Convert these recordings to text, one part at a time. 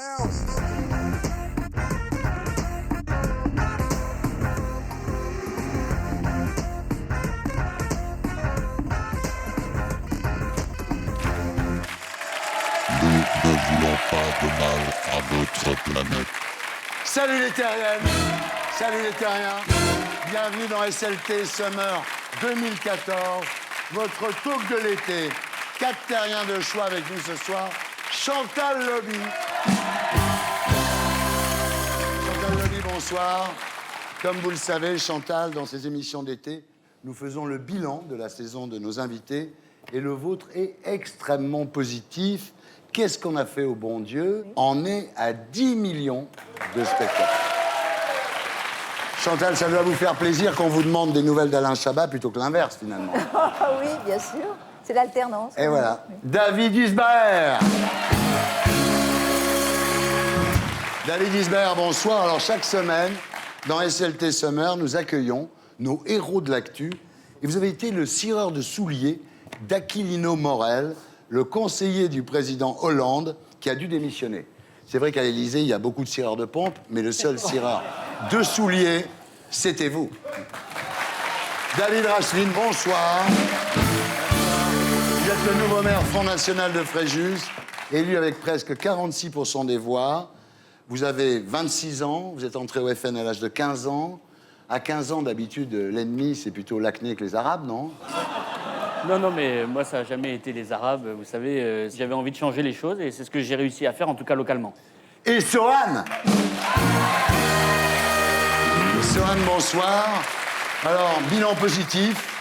Nous ne voulons pas de mal à notre planète. Salut les terriennes, salut les terriens. Bienvenue dans SLT Summer 2014, votre talk de l'été. 4 terriens de choix avec nous ce soir. Chantal Lobby. Chantal Lobby, bonsoir. Comme vous le savez, Chantal, dans ses émissions d'été, nous faisons le bilan de la saison de nos invités et le vôtre est extrêmement positif. Qu'est-ce qu'on a fait au bon Dieu? On est à 10 millions de spectateurs. Chantal, ça doit vous faire plaisir qu'on vous demande des nouvelles d'Alain Chabat plutôt que l'inverse, finalement. Oui, bien sûr. C'est l'alternance. Et voilà. David Isbert. David Isbert, bonsoir. Alors, chaque semaine, dans SLT Summer, nous accueillons nos héros de l'actu. Et vous avez été le cireur de souliers d'Aquilino Morel, le conseiller du président Hollande, qui a dû démissionner. C'est vrai qu'à l'Élysée, il y a beaucoup de cireurs de pompe, mais le seul cireur de souliers, c'était vous. David Racheline, bonsoir. Vous êtes le nouveau maire Front National de Fréjus, élu avec presque 46% des voix. Vous avez 26 ans, vous êtes entré au FN à l'âge de 15 ans. À 15 ans, d'habitude, l'ennemi, c'est plutôt l'acné que les Arabes, non? Non, mais moi, ça n'a jamais été les Arabes. Vous savez, j'avais envie de changer les choses et c'est ce que j'ai réussi à faire, en tout cas localement. Et Sohan. Sohan, bonsoir. Alors, bilan positif.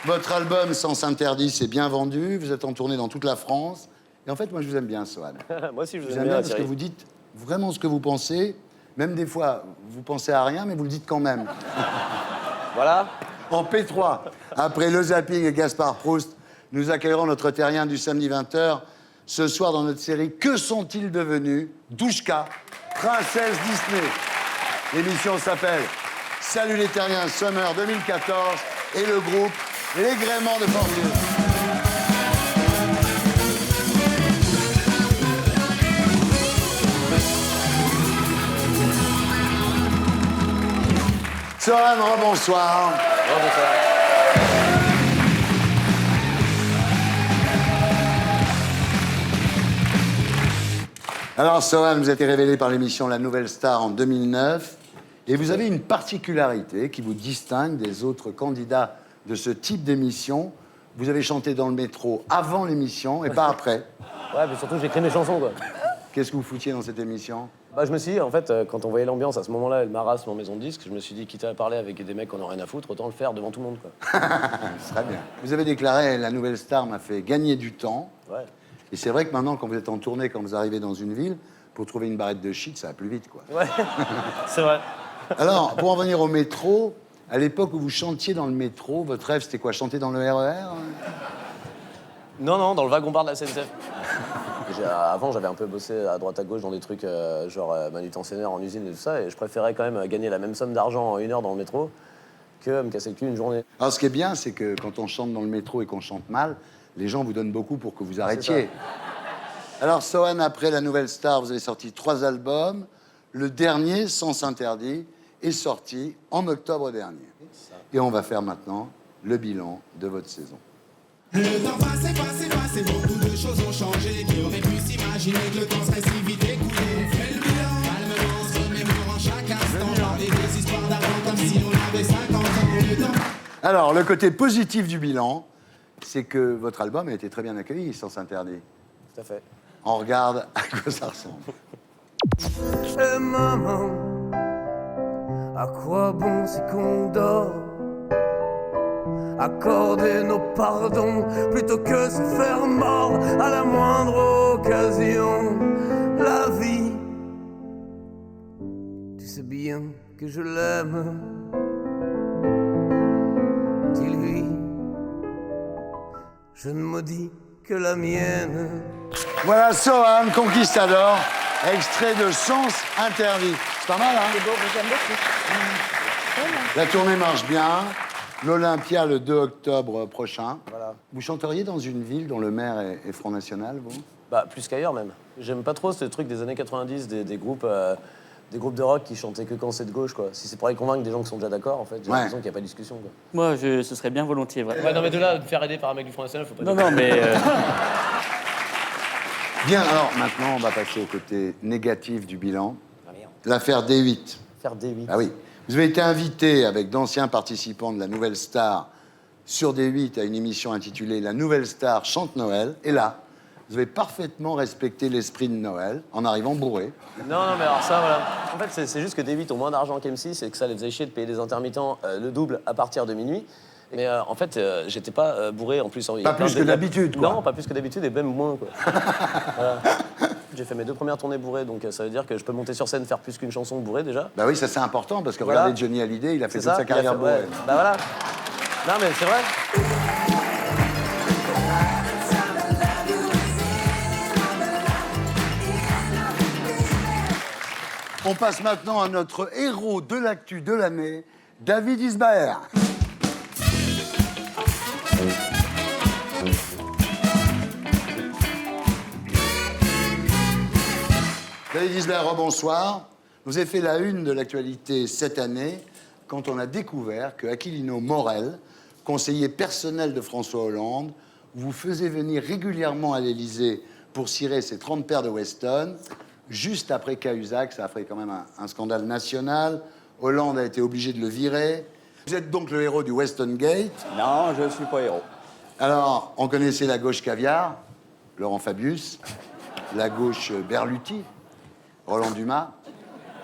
Votre album Sens Interdit s'est bien vendu. Vous êtes en tournée dans toute la France. Et en fait, moi, je vous aime bien, Sohan. Moi aussi, je vous aime aime bien bien, parce que vous dites vraiment ce que vous pensez. Même des fois, vous pensez à rien, mais vous le dites quand même. Voilà. En P3, après Le Zapping et Gaspard Proust, nous accueillerons notre terrien du samedi 20h. Ce soir, dans notre série Que sont-ils devenus? Douchka, princesse Disney. L'émission s'appelle Salut les terriens Summer 2014 et le groupe Les Gréments de Fortier. Sohan, rebonsoir. Bonsoir. Alors, Sohan, vous avez été révélé par l'émission La Nouvelle Star en 2009. Et vous avez une particularité qui vous distingue des autres candidats de ce type d'émission. Vous avez chanté dans le métro avant l'émission et pas après. Ouais, mais surtout, j'écris mes chansons, quoi. Qu'est-ce que vous foutiez dans cette émission? Bah, je me suis dit, en fait, quand on voyait l'ambiance à ce moment-là, le marasme en maison de disque, je me suis dit, quitte à parler avec des mecs qu'on n'a rien à foutre, autant le faire devant tout le monde, quoi. Ce serait bien. Vous avez déclaré La Nouvelle Star m'a fait gagner du temps. Ouais. Et c'est vrai que maintenant, quand vous êtes en tournée, quand vous arrivez dans une ville, pour trouver une barrette de shit, ça va plus vite, quoi. Ouais, c'est vrai. Alors, pour en venir au métro, à l'époque où vous chantiez dans le métro, votre rêve, c'était quoi? Chanter dans le RER? Non, dans le wagon-bar de la SNCF. Avant, j'avais un peu bossé à droite à gauche dans des trucs genre manutentionnaire en usine et tout ça, et je préférais quand même gagner la même somme d'argent en 1 heure dans le métro que me casser le cul une journée. Alors, ce qui est bien, c'est que quand on chante dans le métro et qu'on chante mal, les gens vous donnent beaucoup pour que vous arrêtiez. Alors, Sohan, après La Nouvelle Star, vous avez sorti 3 albums. Le dernier, Sens Interdit, est sorti en octobre dernier. Et on va faire maintenant le bilan de votre saison. Le temps passé, beaucoup de choses ont changé. Qui aurait pu s'imaginer que le temps serait si vite écoulé? On fait le bilan, calmement, se remémorant chaque instant. Parler des histoires d'avant comme si on avait 50 ans. Le temps. Alors, le côté positif du bilan, c'est que votre album a été très bien accueilli, Sens Interdit. Tout à fait. On regarde à quoi ça ressemble. Et maman, à quoi bon c'est qu'on dort? Accorder nos pardons plutôt que se faire mort à la moindre occasion. La vie, tu sais bien que je l'aime. Dis-lui, je ne maudis que la mienne. Voilà Sohan, Conquistador, extrait de Sens Interdit. C'est pas mal, hein? C'est beau, j'aime beaucoup. La tournée marche bien. L'Olympia le 2 octobre prochain. Voilà. Vous chanteriez dans une ville dont le maire est Front National, vous? Bah, plus qu'ailleurs même. J'aime pas trop ce truc des années 90, des groupes de rock qui chantaient que quand c'est de gauche, quoi. Si c'est pour aller convaincre des gens qui sont déjà d'accord, en fait, j'ai l'impression qu'il n'y a pas de discussion, quoi. Moi, ce serait bien volontiers, vraiment. Ouais, non, mais de là, de faire aider par un mec du Front National, faut pas Non, non, mais... Bien, alors maintenant, on va passer au côté négatif du bilan. L'affaire D8. faire D8. Ah oui. Vous avez été invité avec d'anciens participants de la Nouvelle Star sur D8 à une émission intitulée La Nouvelle Star chante Noël. Et là, vous avez parfaitement respecté l'esprit de Noël en arrivant bourré. Non, mais alors ça, voilà. En fait, c'est juste que D8 ont moins d'argent qu'M6 et que ça les faisait chier de payer des intermittents le double à partir de minuit. Mais en fait, j'étais pas bourré en plus. Pas plus que d'habitude, quoi. Non, pas plus que d'habitude et même moins, quoi. Voilà. J'ai fait mes 2 premières tournées bourrées, donc ça veut dire que je peux monter sur scène, faire plus qu'une chanson bourrée déjà. Bah oui, ça c'est important parce que Voilà. regardez Johnny Hallyday, il a fait C'est toute ça, sa carrière bourrée. ouais. Bah voilà. Non, mais c'est vrai. On passe maintenant à notre héros de l'actu de l'année, David Isbaer. David Isbaer, bonsoir. Vous avez fait la une de l'actualité cette année quand on a découvert que Aquilino Morel, conseiller personnel de François Hollande, vous faisait venir régulièrement à l'Élysée pour cirer ses 30 paires de Weston. Juste après Cahuzac, ça a fait quand même un scandale national. Hollande a été obligé de le virer. Vous êtes donc le héros du Weston Gate. Non, je ne suis pas héros. Alors, on connaissait la gauche caviar, Laurent Fabius, la gauche Berluti, Roland Dumas,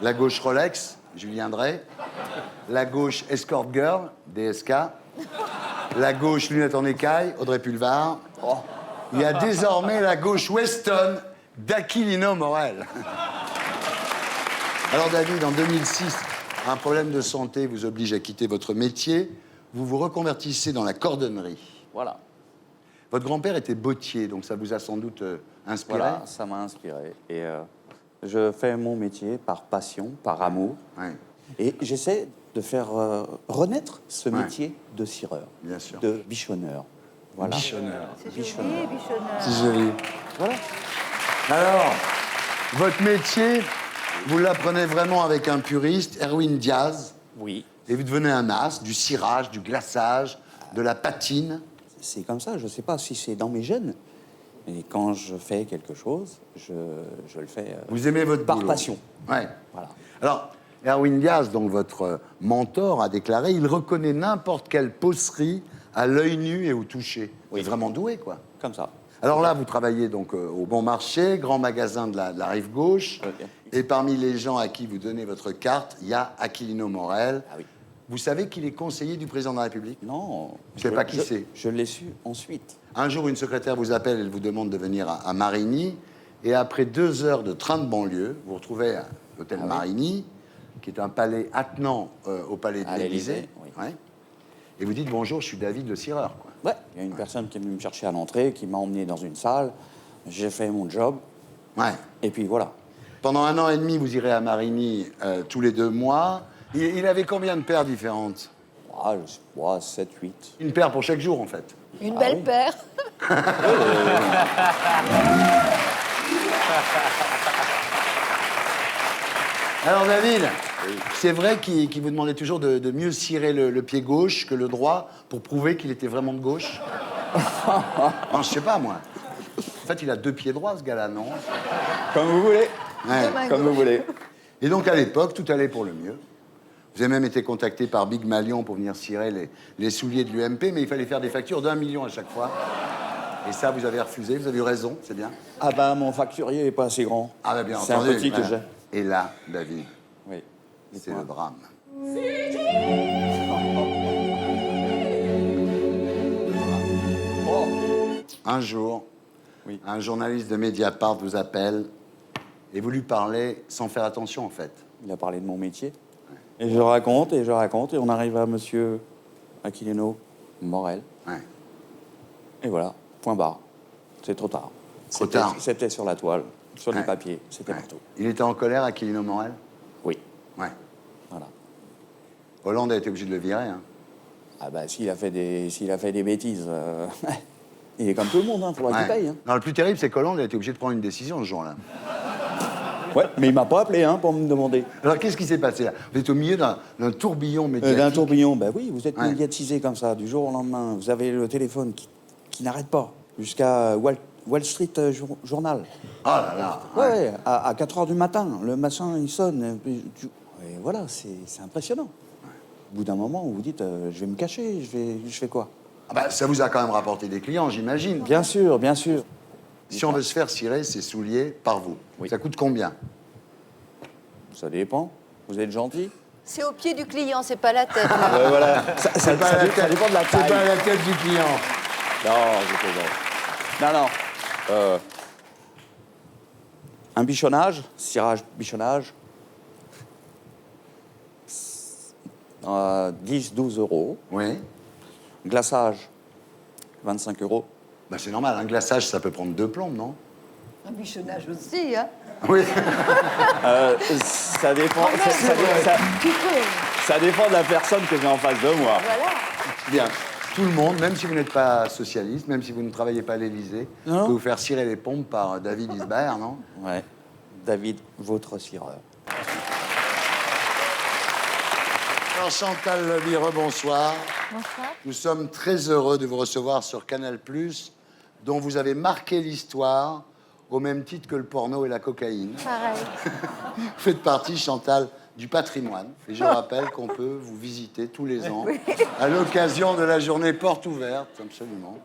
la gauche Rolex, Julien Drey, la gauche Escort Girl, DSK, la gauche Lunettes en écaille, Audrey Pulvar. Oh. Il y a désormais la gauche Weston d'Aquilino Morel. Alors David, en 2006, un problème de santé vous oblige à quitter votre métier. Vous vous reconvertissez dans la cordonnerie. Voilà. Votre grand-père était bottier, donc ça vous a sans doute inspiré. Voilà, ça m'a inspiré. Et je fais mon métier par passion, par amour. Ouais, Et j'essaie de faire renaître ce Ouais. métier de cireur, bien sûr. de bichonneur. Voilà. Bichonneur. C'est joli, Bichonneur. bichonneur. C'est joli. Voilà. Alors, votre métier, vous l'apprenez vraiment avec un puriste, Erwin Diaz, Oui, et vous devenez un as, du cirage, du glaçage, de la patine. c'est comme ça. Je ne sais pas si c'est dans mes gènes. Mais quand je fais quelque chose, je le fais Vous aimez votre par boulot. passion. Ouais. Voilà. Alors, Erwin Diaz, donc votre mentor, a déclaré il reconnaît n'importe quelle posserie à l'œil nu et au toucher. Oui. C'est vraiment doué, quoi. Comme ça. Alors là, vous travaillez donc au Bon Marché, grand magasin de la rive gauche. Ok. Et parmi les gens à qui vous donnez votre carte, il y a Aquilino Morel. Ah oui. Vous savez qu'il est conseiller du président de la République? Non. Je sais pas qui c'est. Je l'ai su ensuite. Un jour, une secrétaire vous appelle, elle vous demande de venir à Marigny. Et après 2 heures de train de banlieue, vous vous retrouvez à l'hôtel Ah oui. Marigny, qui est un palais attenant au palais de À l'Élysée. l'Élysée, oui. Ouais. Et vous dites bonjour, je suis David le cireur, quoi. Ouais, il y a une personne qui est venue me chercher à l'entrée, qui m'a emmené dans une salle. J'ai fait mon job, Ouais. et puis voilà. Pendant 1 an et demi, vous irez à Marigny tous les 2 mois. Il avait combien de paires différentes? Ah, je sais pas, 7, 8. Une paire pour chaque jour, en fait. Une Ah belle oui. paire. Alors, David, c'est vrai qu'il vous demandait toujours de mieux cirer le pied gauche que le droit pour prouver qu'il était vraiment de gauche? Non, je sais pas, moi. En fait, il a 2 pieds droits, ce gars-là, non? Comme vous voulez. Ouais. Demain Comme vous gauche. voulez. Et donc, à l'époque, tout allait pour le mieux. Vous avez même été contacté par Big Malion pour venir cirer les souliers de l'UMP, mais il fallait faire des factures d'1 million à chaque fois. Et ça, vous avez refusé, vous avez eu raison, c'est bien. Ah ben, mon facturier est pas assez grand. Ah, bah, bien C'est un entendu. petit que voilà. j'ai. Et là, David, Oui. c'est le drame. Un jour, Oui. un journaliste de Mediapart vous appelle et vous lui parlez sans faire attention, en fait. Il a parlé de mon métier. Et je raconte, et on arrive à monsieur Aquilino Morel. Ouais. Et voilà, point barre. C'est trop tard. Trop tard. C'était sur la toile, sur les Ouais. papiers, c'était Ouais. partout. Il était en colère, Aquilino Morel? Oui, Ouais. voilà. Hollande a été obligé de le virer, hein. Ah bah, s'il a fait des bêtises, Il est comme tout le monde, il faudra qu'il Ouais. paye. Hein. Non, le plus terrible, c'est qu'Hollande a été obligé de prendre une décision ce jour-là. Ouais, mais il m'a pas appelé pour me demander. Alors, qu'est-ce qui s'est passé là? Vous êtes au milieu d'un tourbillon médiatique. D'un tourbillon, ben oui, vous êtes Ouais. médiatisé comme ça, du jour au lendemain. Vous avez le téléphone qui n'arrête pas, jusqu'à Wall Street Journal. Oh là là. Ouais, à 4 h du matin, le machin, il sonne. Et voilà, c'est impressionnant. Au bout d'un moment, vous vous dites, je vais me cacher, je fais quoi? Ah bah, ça vous a quand même rapporté des clients, j'imagine. Bien sûr, bien sûr. Si on veut se faire cirer ses souliers par vous, Oui. ça coûte combien? Ça dépend. Vous êtes gentil. C'est au pied du client, c'est pas la tête. Voilà. Ça dépend de la C'est taille. pas la tête du client. Non, je plaisante. Non. Un bichonnage, cirage, bichonnage. 10-12 euros. Oui. Glaçage, 25 euros. Bah, c'est normal, un glaçage, ça peut prendre 2 plombes, non? Un bichonnage aussi, hein. Oui. Ça dépend. Ça dépend de la personne que j'ai en face de moi. Voilà. Bien. Tout le monde, même si vous n'êtes pas socialiste, même si vous ne travaillez pas à l'Élysée, Non. peut vous faire cirer les pompes par David Isbert, non? Ouais. David, votre cireur. Alors Chantal Lobby, rebonsoir. Bonsoir. Nous sommes très heureux de vous recevoir sur Canal+, dont vous avez marqué l'histoire au même titre que le porno et la cocaïne. Pareil. Vous faites partie, Chantal, du patrimoine. Et je rappelle qu'on peut vous visiter tous les ans à l'occasion de la journée porte ouverte, absolument.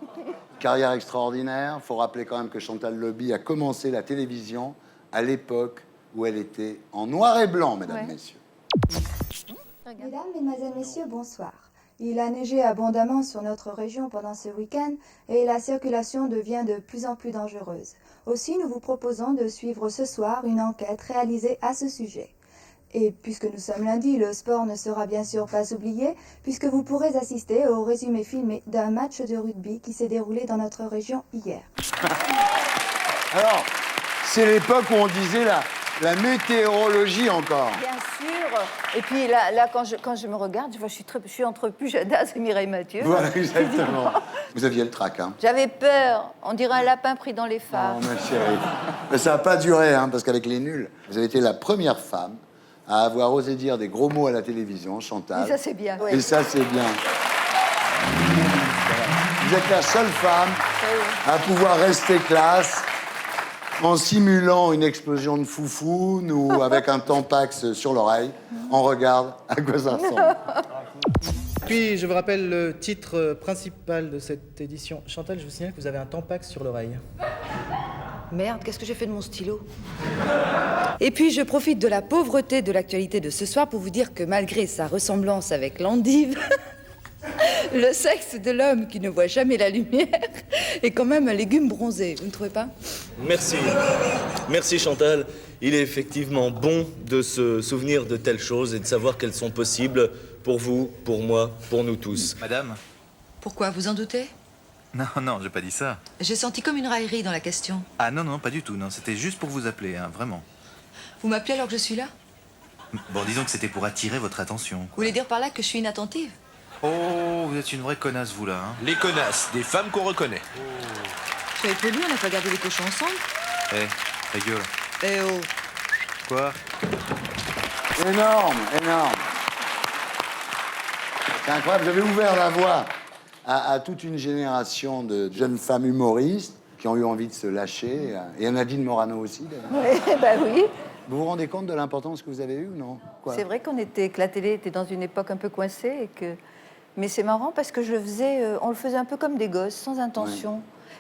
Carrière extraordinaire. Il faut rappeler quand même que Chantal Lobby a commencé la télévision à l'époque où elle était en noir et blanc, mesdames, Ouais. messieurs. Mesdames, Mesdemoiselles, Messieurs, bonsoir. Il a neigé abondamment sur notre région pendant ce week-end et la circulation devient de plus en plus dangereuse. Aussi, nous vous proposons de suivre ce soir une enquête réalisée à ce sujet. Et puisque nous sommes lundi, le sport ne sera bien sûr pas oublié, puisque vous pourrez assister au résumé filmé d'un match de rugby qui s'est déroulé dans notre région hier. Alors, c'est l'époque où on disait la météorologie encore. Bien sûr. Et puis là quand je me regarde, je suis entre Pujadas et Mireille Mathieu. Voilà, exactement. Vous aviez le trac, hein? J'avais peur. On dirait un lapin pris dans les Oh, phares. ma chérie. Mais ça n'a pas duré, hein, parce qu'avec les nuls, vous avez été la première femme à avoir osé dire des gros mots à la télévision, Chantal. Et ça, c'est bien. Et ça, c'est bien. Vous êtes la seule femme à pouvoir rester classe en simulant une explosion de foufou, ou avec un tampax sur l'oreille. On regarde à quoi ça ressemble. Puis, je vous rappelle le titre principal de cette édition. Chantal, je vous signale que vous avez un tampax sur l'oreille. Merde, qu'est-ce que j'ai fait de mon stylo? Et puis, je profite de la pauvreté de l'actualité de ce soir pour vous dire que malgré sa ressemblance avec l'endive, le sexe de l'homme qui ne voit jamais la lumière est quand même un légume bronzé, vous ne trouvez pas? Merci. Merci Chantal. Il est effectivement bon de se souvenir de telles choses et de savoir qu'elles sont possibles pour vous, pour moi, pour nous tous. Madame? Pourquoi, vous en doutez? Non, non, j'ai pas dit ça. J'ai senti comme une raillerie dans la question. Ah non, non, pas du tout, non. C'était juste pour vous appeler, hein, vraiment. Vous m'appelez alors que je suis là? Bon, disons que c'était pour attirer votre attention. Vous voulez dire par là que je suis inattentive? Oh, vous êtes une vraie connasse, vous, là. Hein. Les connasses, des femmes qu'on reconnaît. Soyez poli, on n'a pas gardé les cochons ensemble. Eh, ta gueule. Eh oh. Quoi? Énorme, énorme. C'est incroyable, vous avez ouvert la voie à toute une génération de jeunes femmes humoristes qui ont eu envie de se lâcher. Et à Nadine Morano aussi, d'ailleurs. Oui, bah oui. Vous vous rendez compte de l'importance que vous avez eue ou non? Quoi? C'est vrai que la télé était dans une époque un peu coincée et que... Mais c'est marrant parce que on le faisait un peu comme des gosses, sans intention.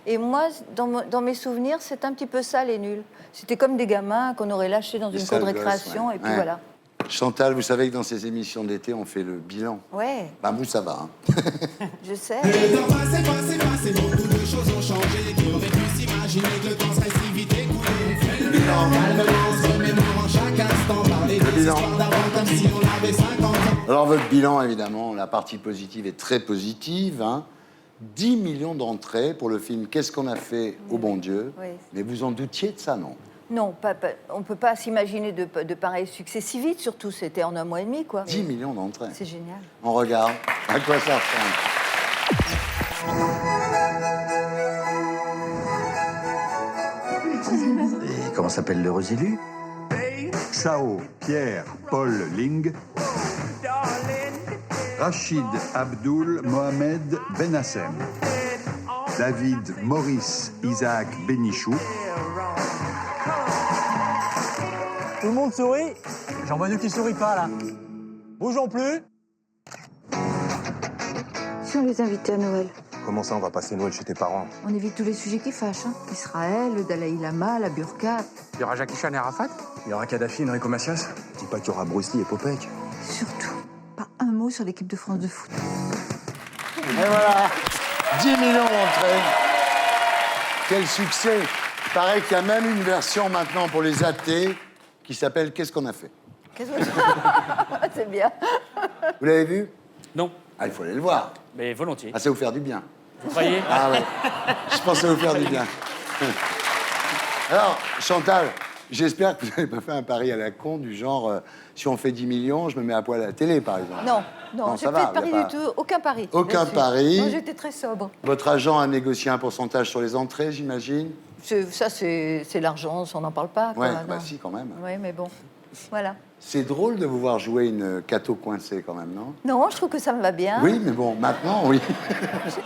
Ouais. Et moi, dans mes souvenirs, c'est un petit peu ça, les nuls. C'était comme des gamins qu'on aurait lâchés dans une cour de récréation, ouais. Et puis voilà. Chantal, vous savez que dans ces émissions d'été, on fait le bilan. Ouais. Ben, vous, ça va. Hein. Je sais. Le temps passé, beaucoup de choses ont changé. Qui aurait pu s'imaginer que le temps serait si vite écoulé? On fait le bilan, calmement, se remémorant chaque instant. Parler des histoires d'avant comme si on avait 50 ans. Alors, votre bilan, évidemment, la partie positive est très positive. Hein. 10 millions d'entrées pour le film Qu'est-ce qu'on a fait au bon Dieu? Oui. Mais vous en doutiez de ça, non? Non, on ne peut pas s'imaginer de pareils succès si vite, surtout c'était en 1 mois et demi, quoi. 10 millions d'entrées. C'est génial. On regarde à quoi ça ressemble. Comment s'appelle l'heureux élu? Chao Pierre Paul Ling, Rachid Abdul Mohamed Benassem, David Maurice Isaac Benichou, Tout le monde sourit. J'en vois deux qui sourient pas, là. Bougeons plus. Si on les invitait à Noël, Comment ça, on va passer Noël chez tes parents? on évite tous les sujets qui fâchent. Hein. Israël, le Dalai Lama, la burqa. Il y aura Jackie Chan et Arafat? Il y aura Kadhafi et Enrico Macias? Dis pas qu'il y aura Bruce Lee et Popek. Surtout, pas un mot sur l'équipe de France de foot. Et voilà, 10 millions d'entrées. Quel succès. Il paraît qu'il y a même une version maintenant pour les athées qui s'appelle « Qu'est-ce qu'on a fait ?» C'est bien. Vous l'avez vu? Non. Ah, il faut aller le voir. Mais volontiers. Ah, ça va vous faire du bien. Vous croyez? Ah ouais, je pense que ça va vous faire du bien. Alors, Chantal, j'espère que vous n'avez pas fait un pari à la con du genre, si on fait 10 millions, je me mets à poil à la télé, par exemple. Non, j'ai ça pas va, fait de pari y a du tout. Aucun pari. Aucun là-dessus. pari. Non, j'étais très sobre. Votre agent a négocié un pourcentage sur les entrées, j'imagine? Ça, c'est l'argent, on n'en parle pas. quoi, Ouais, non. bah si, quand même. Oui, mais bon, voilà. C'est drôle de vous voir jouer une cato coincée, quand même, non? Non, je trouve que ça me va bien. Oui, mais bon, maintenant, oui.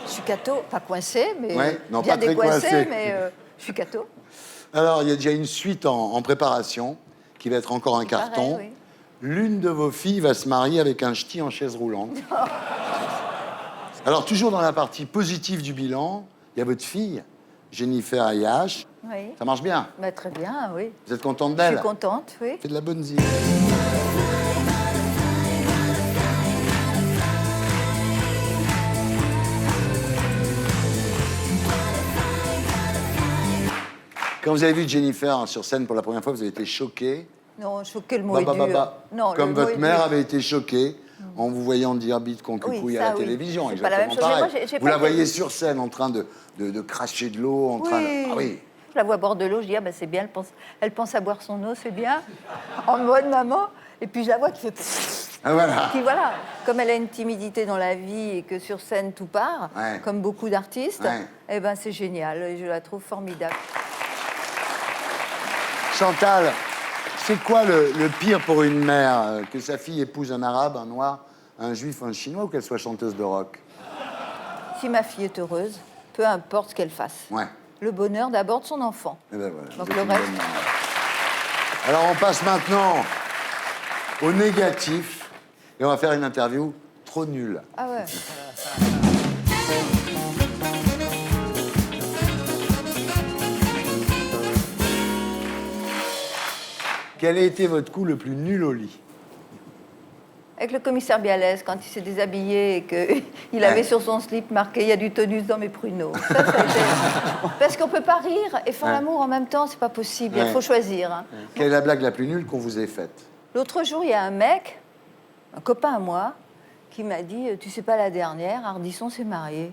Je suis cato, pas coincée, mais Ouais, non, bien pas très décoincée, coincée. mais je suis cato. Alors, il y a déjà une suite en préparation, qui va être encore un carton. Pareil, oui. L'une de vos filles va se marier avec un ch'ti en chaise roulante. Alors, toujours dans la partie positive du bilan, il y a votre fille, Jennifer Ayash. Oui. Ça marche bien? Bah, très bien, oui. Vous êtes contente Je d'elle? suis contente, oui. C'est de la bonne zik. Quand vous avez vu Jennifer sur scène pour la première fois, vous avez été choqué. Non, choqué, le mot est dur. Non, Comme le mot votre est mère dur. avait été choquée en vous voyant dire bite concouille Oui, à la ça, oui. télévision. C'est pas la même exactement chose. Mais pareil. moi, j'ai Vous pas la été- voyez sur scène en train de cracher de l'eau, en train de... Oui. Ah oui. Je la vois boire de l'eau, je dis, ah bah c'est bien, elle pense à boire son eau, c'est bien. En mode maman. Et puis je la vois qui fait... Ah, voilà. Puis voilà, comme elle a une timidité dans la vie et que sur scène tout part, Ouais. comme beaucoup d'artistes, Ouais. eh ben c'est génial, et je la trouve formidable. Chantal, c'est quoi le pire pour une mère? Que sa fille épouse un arabe, un noir, un juif, un chinois, ou qu'elle soit chanteuse de rock? Si ma fille est heureuse, peu importe ce qu'elle fasse. Ouais. Le bonheur d'abord de son enfant. Eh ben voilà, Donc vous êtes le une reste- bonne maman. Alors on passe maintenant au négatif et on va faire une interview trop nulle. Ah ouais. Quel a été votre coup le plus nul au lit? Avec le commissaire Bialès, quand il s'est déshabillé et qu'il avait sur son slip marqué « Il y a du tonus dans mes pruneaux ». Ça a été... Parce qu'on peut pas rire et faire Ouais. l'amour en même temps, c'est pas possible. Il Ouais. faut choisir. Hein. Quelle est la blague la plus nulle qu'on vous ait faite? L'autre jour, il y a un mec, un copain à moi, qui m'a dit « Tu sais pas, la dernière, Ardisson s'est marié. »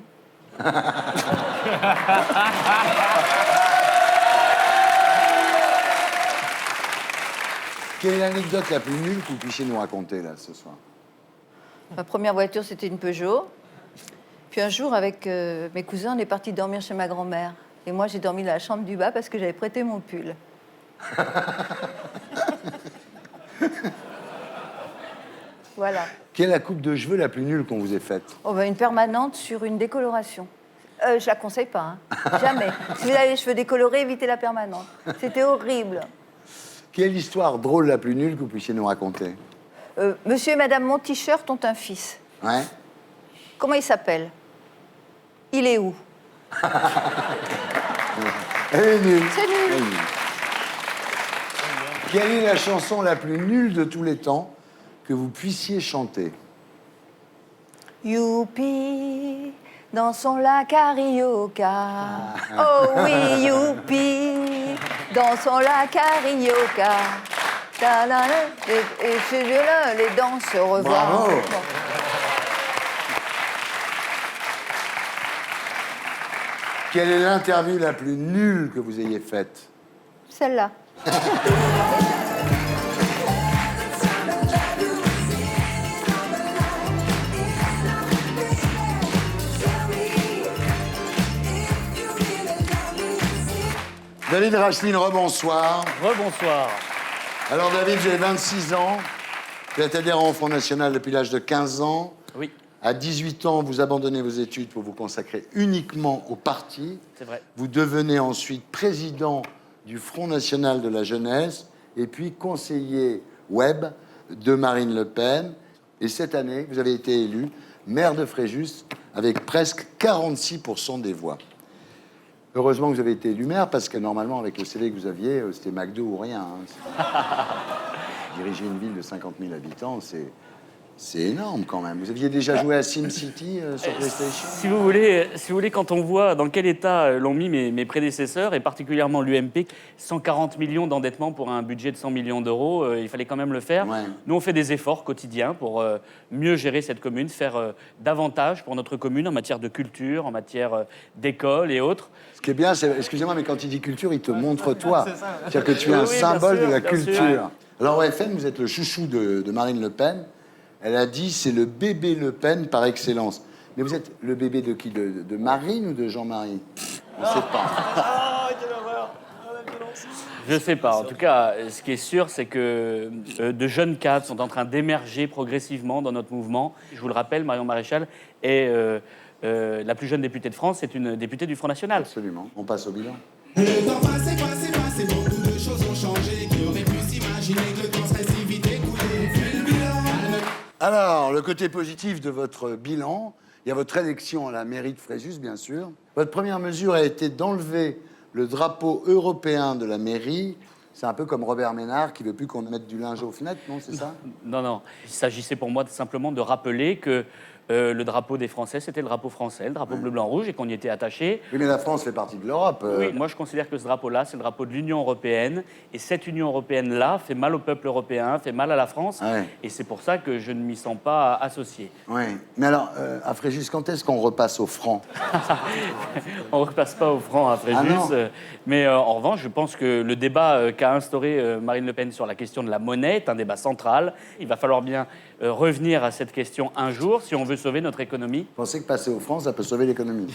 Quelle est l'anecdote la plus nulle que vous puissiez nous raconter là ce soir? Ma première voiture, c'était une Peugeot. Puis un jour, avec mes cousins, on est partis dormir chez ma grand-mère. Et moi, j'ai dormi dans la chambre du bas parce que j'avais prêté mon pull. Voilà. Quelle est la coupe de cheveux la plus nulle qu'on vous ait faite? Oh, ben, une permanente sur une décoloration. Je la conseille pas, hein. Jamais. Si vous avez les cheveux décolorés, évitez la permanente. C'était horrible. Quelle est l'histoire drôle la plus nulle que vous puissiez nous raconter? Monsieur et Madame Mon T-shirt ont un fils. Ouais. Comment il s'appelle? Il est où? Elle est nulle. C'est nul. Elle est nulle. Quelle est la chanson la plus nulle de tous les temps que vous puissiez chanter? Youpi, dansons la carioca. Oh oui, youpi, dansons la carioca. Ta-la-la, et ces yeux-là, les danses se revoient. Bravo. Bon. Quelle est l'interview la plus nulle que vous ayez faite? Celle-là. David Racheline, rebonsoir. Rebonsoir. Alors David, vous avez 26 ans. Vous êtes adhérent au Front National depuis l'âge de 15 ans. Oui. À 18 ans, vous abandonnez vos études pour vous consacrer uniquement au parti. C'est vrai. Vous devenez ensuite président du Front National de la Jeunesse et puis conseiller web de Marine Le Pen. Et cette année, vous avez été élu maire de Fréjus avec presque 46% des voix. Heureusement que vous avez été élu maire parce que normalement, avec le CV que vous aviez, c'était McDo ou rien. Hein. Diriger une ville de 50 000 habitants, c'est énorme quand même. Vous aviez déjà joué à SimCity sur PlayStation? Si vous voulez, quand on voit dans quel état l'ont mis mes prédécesseurs, et particulièrement l'UMP, 140 millions d'endettement pour un budget de 100 millions d'euros, il fallait quand même le faire. Ouais. Nous, on fait des efforts quotidiens pour mieux gérer cette commune, faire davantage pour notre commune en matière de culture, en matière d'école et autres. Ce qui est bien, c'est, excusez-moi, mais quand il dit culture, il te montre toi. C'est ça. C'est-à-dire que tu es un Oui, bien symbole sûr, de la bien culture. sûr. Alors, au FN, vous êtes le chouchou de Marine Le Pen. Elle a dit c'est le bébé Le Pen par excellence. Mais vous êtes le bébé de qui? De Marine ou de Jean-Marie? On ne sait pas. Je sais pas. En tout cas, ce qui est sûr, c'est que de jeunes cadres sont en train d'émerger progressivement dans notre mouvement. Je vous le rappelle, Marion Maréchal est la plus jeune députée de France. C'est une députée du Front National. Absolument. On passe au bilan. Le temps passé, beaucoup de choses ont changé. Qui aurait pu s'imaginer que le temps serait si vite écoulé? Fais le bilan. Alors, le côté positif de votre bilan, il y a votre élection à la mairie de Fréjus, bien sûr. Votre première mesure a été d'enlever le drapeau européen de la mairie. C'est un peu comme Robert Ménard qui ne veut plus qu'on mette du linge aux fenêtres, non? C'est ça? Non. Il s'agissait pour moi simplement de rappeler que le drapeau des Français, c'était le drapeau français, le drapeau bleu, blanc, rouge, et qu'on y était attaché. Oui, mais la France fait partie de l'Europe. Oui, moi je considère que ce drapeau-là, c'est le drapeau de l'Union européenne. Et cette Union européenne-là fait mal au peuple européen, fait mal à la France. Ouais. Et c'est pour ça que je ne m'y sens pas associé. Oui. Mais alors, à Fréjus, quand est-ce qu'on repasse au franc? On ne repasse pas au franc à Fréjus. Ah non. Mais en revanche, je pense que le débat qu'a instauré Marine Le Pen sur la question de la monnaie est un débat central. Il va falloir bien revenir à cette question un jour si on veut sauver notre économie. Vous pensez que passer au franc, ça peut sauver l'économie?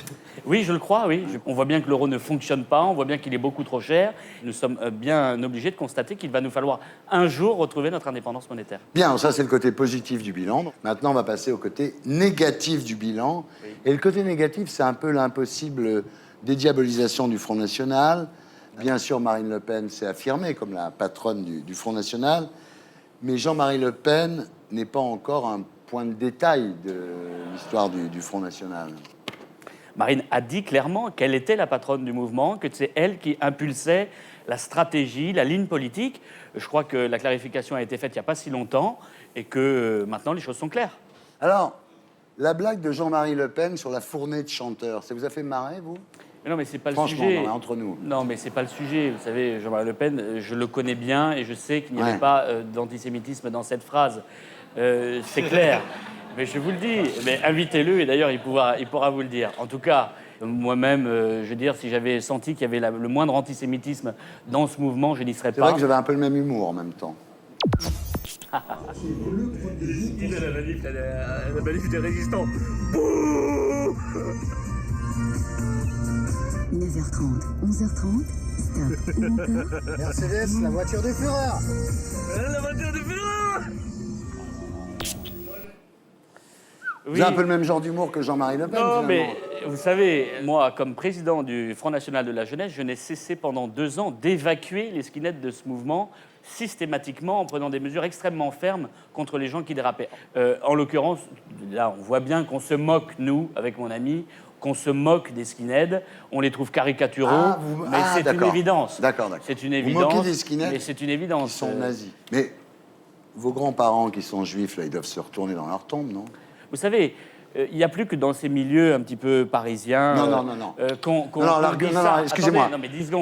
Oui, je le crois, oui. On voit bien que l'euro ne fonctionne pas, on voit bien qu'il est beaucoup trop cher. Nous sommes bien obligés de constater qu'il va nous falloir un jour retrouver notre indépendance monétaire. Bien, ça c'est le côté positif du bilan. Maintenant, on va passer au côté négatif du bilan. Oui. Et le côté négatif, c'est un peu l'impossible dédiabolisation du Front National. Bien sûr, Marine Le Pen s'est affirmée comme la patronne du Front National. Mais Jean-Marie Le Pen n'est pas encore un point de détail de l'histoire du Front National. Marine a dit clairement qu'elle était la patronne du mouvement, que c'est elle qui impulsait la stratégie, la ligne politique. Je crois que la clarification a été faite il n'y a pas si longtemps et que maintenant les choses sont claires. Alors, la blague de Jean-Marie Le Pen sur la fournée de chanteurs, ça vous a fait marrer, vous? Mais non, mais c'est pas le Franchement, sujet. non, entre nous. Non, mais c'est pas le sujet. Vous savez, Jean-Marie Le Pen, je le connais bien et je sais qu'il n'y avait pas d'antisémitisme dans cette phrase. C'est clair. Mais je vous le dis. Mais invitez-le et d'ailleurs, il pourra vous le dire. En tout cas, moi-même, je veux dire, si j'avais senti qu'il y avait le moindre antisémitisme dans ce mouvement, je n'y serais pas. C'est vrai que j'avais un peu le même humour en même temps. La manif des résistants. Bouh 9h30, 11h30, stop ou encore Mercedes, la voiture du Führer. La voiture du Führer. Vous avez un peu le même genre d'humour que Jean-Marie Le Pen, non, finalement. mais vous savez, moi, comme président du Front National de la Jeunesse, je n'ai cessé pendant 2 ans d'évacuer les skinheads de ce mouvement systématiquement en prenant des mesures extrêmement fermes contre les gens qui dérapaient. En l'occurrence, là, on voit bien qu'on se moque, nous, avec mon ami, qu'on se moque des skinheads, on les trouve caricaturaux, mais c'est une évidence. D'accord. C'est une évidence. Vous moquez des skinheads, mais c'est une évidence. Ils sont nazis. Mais vos grands-parents qui sont juifs, là, ils doivent se retourner dans leur tombe, non? Vous savez, il n'y a plus que dans ces milieux un petit peu parisiens... Non. Excusez-moi,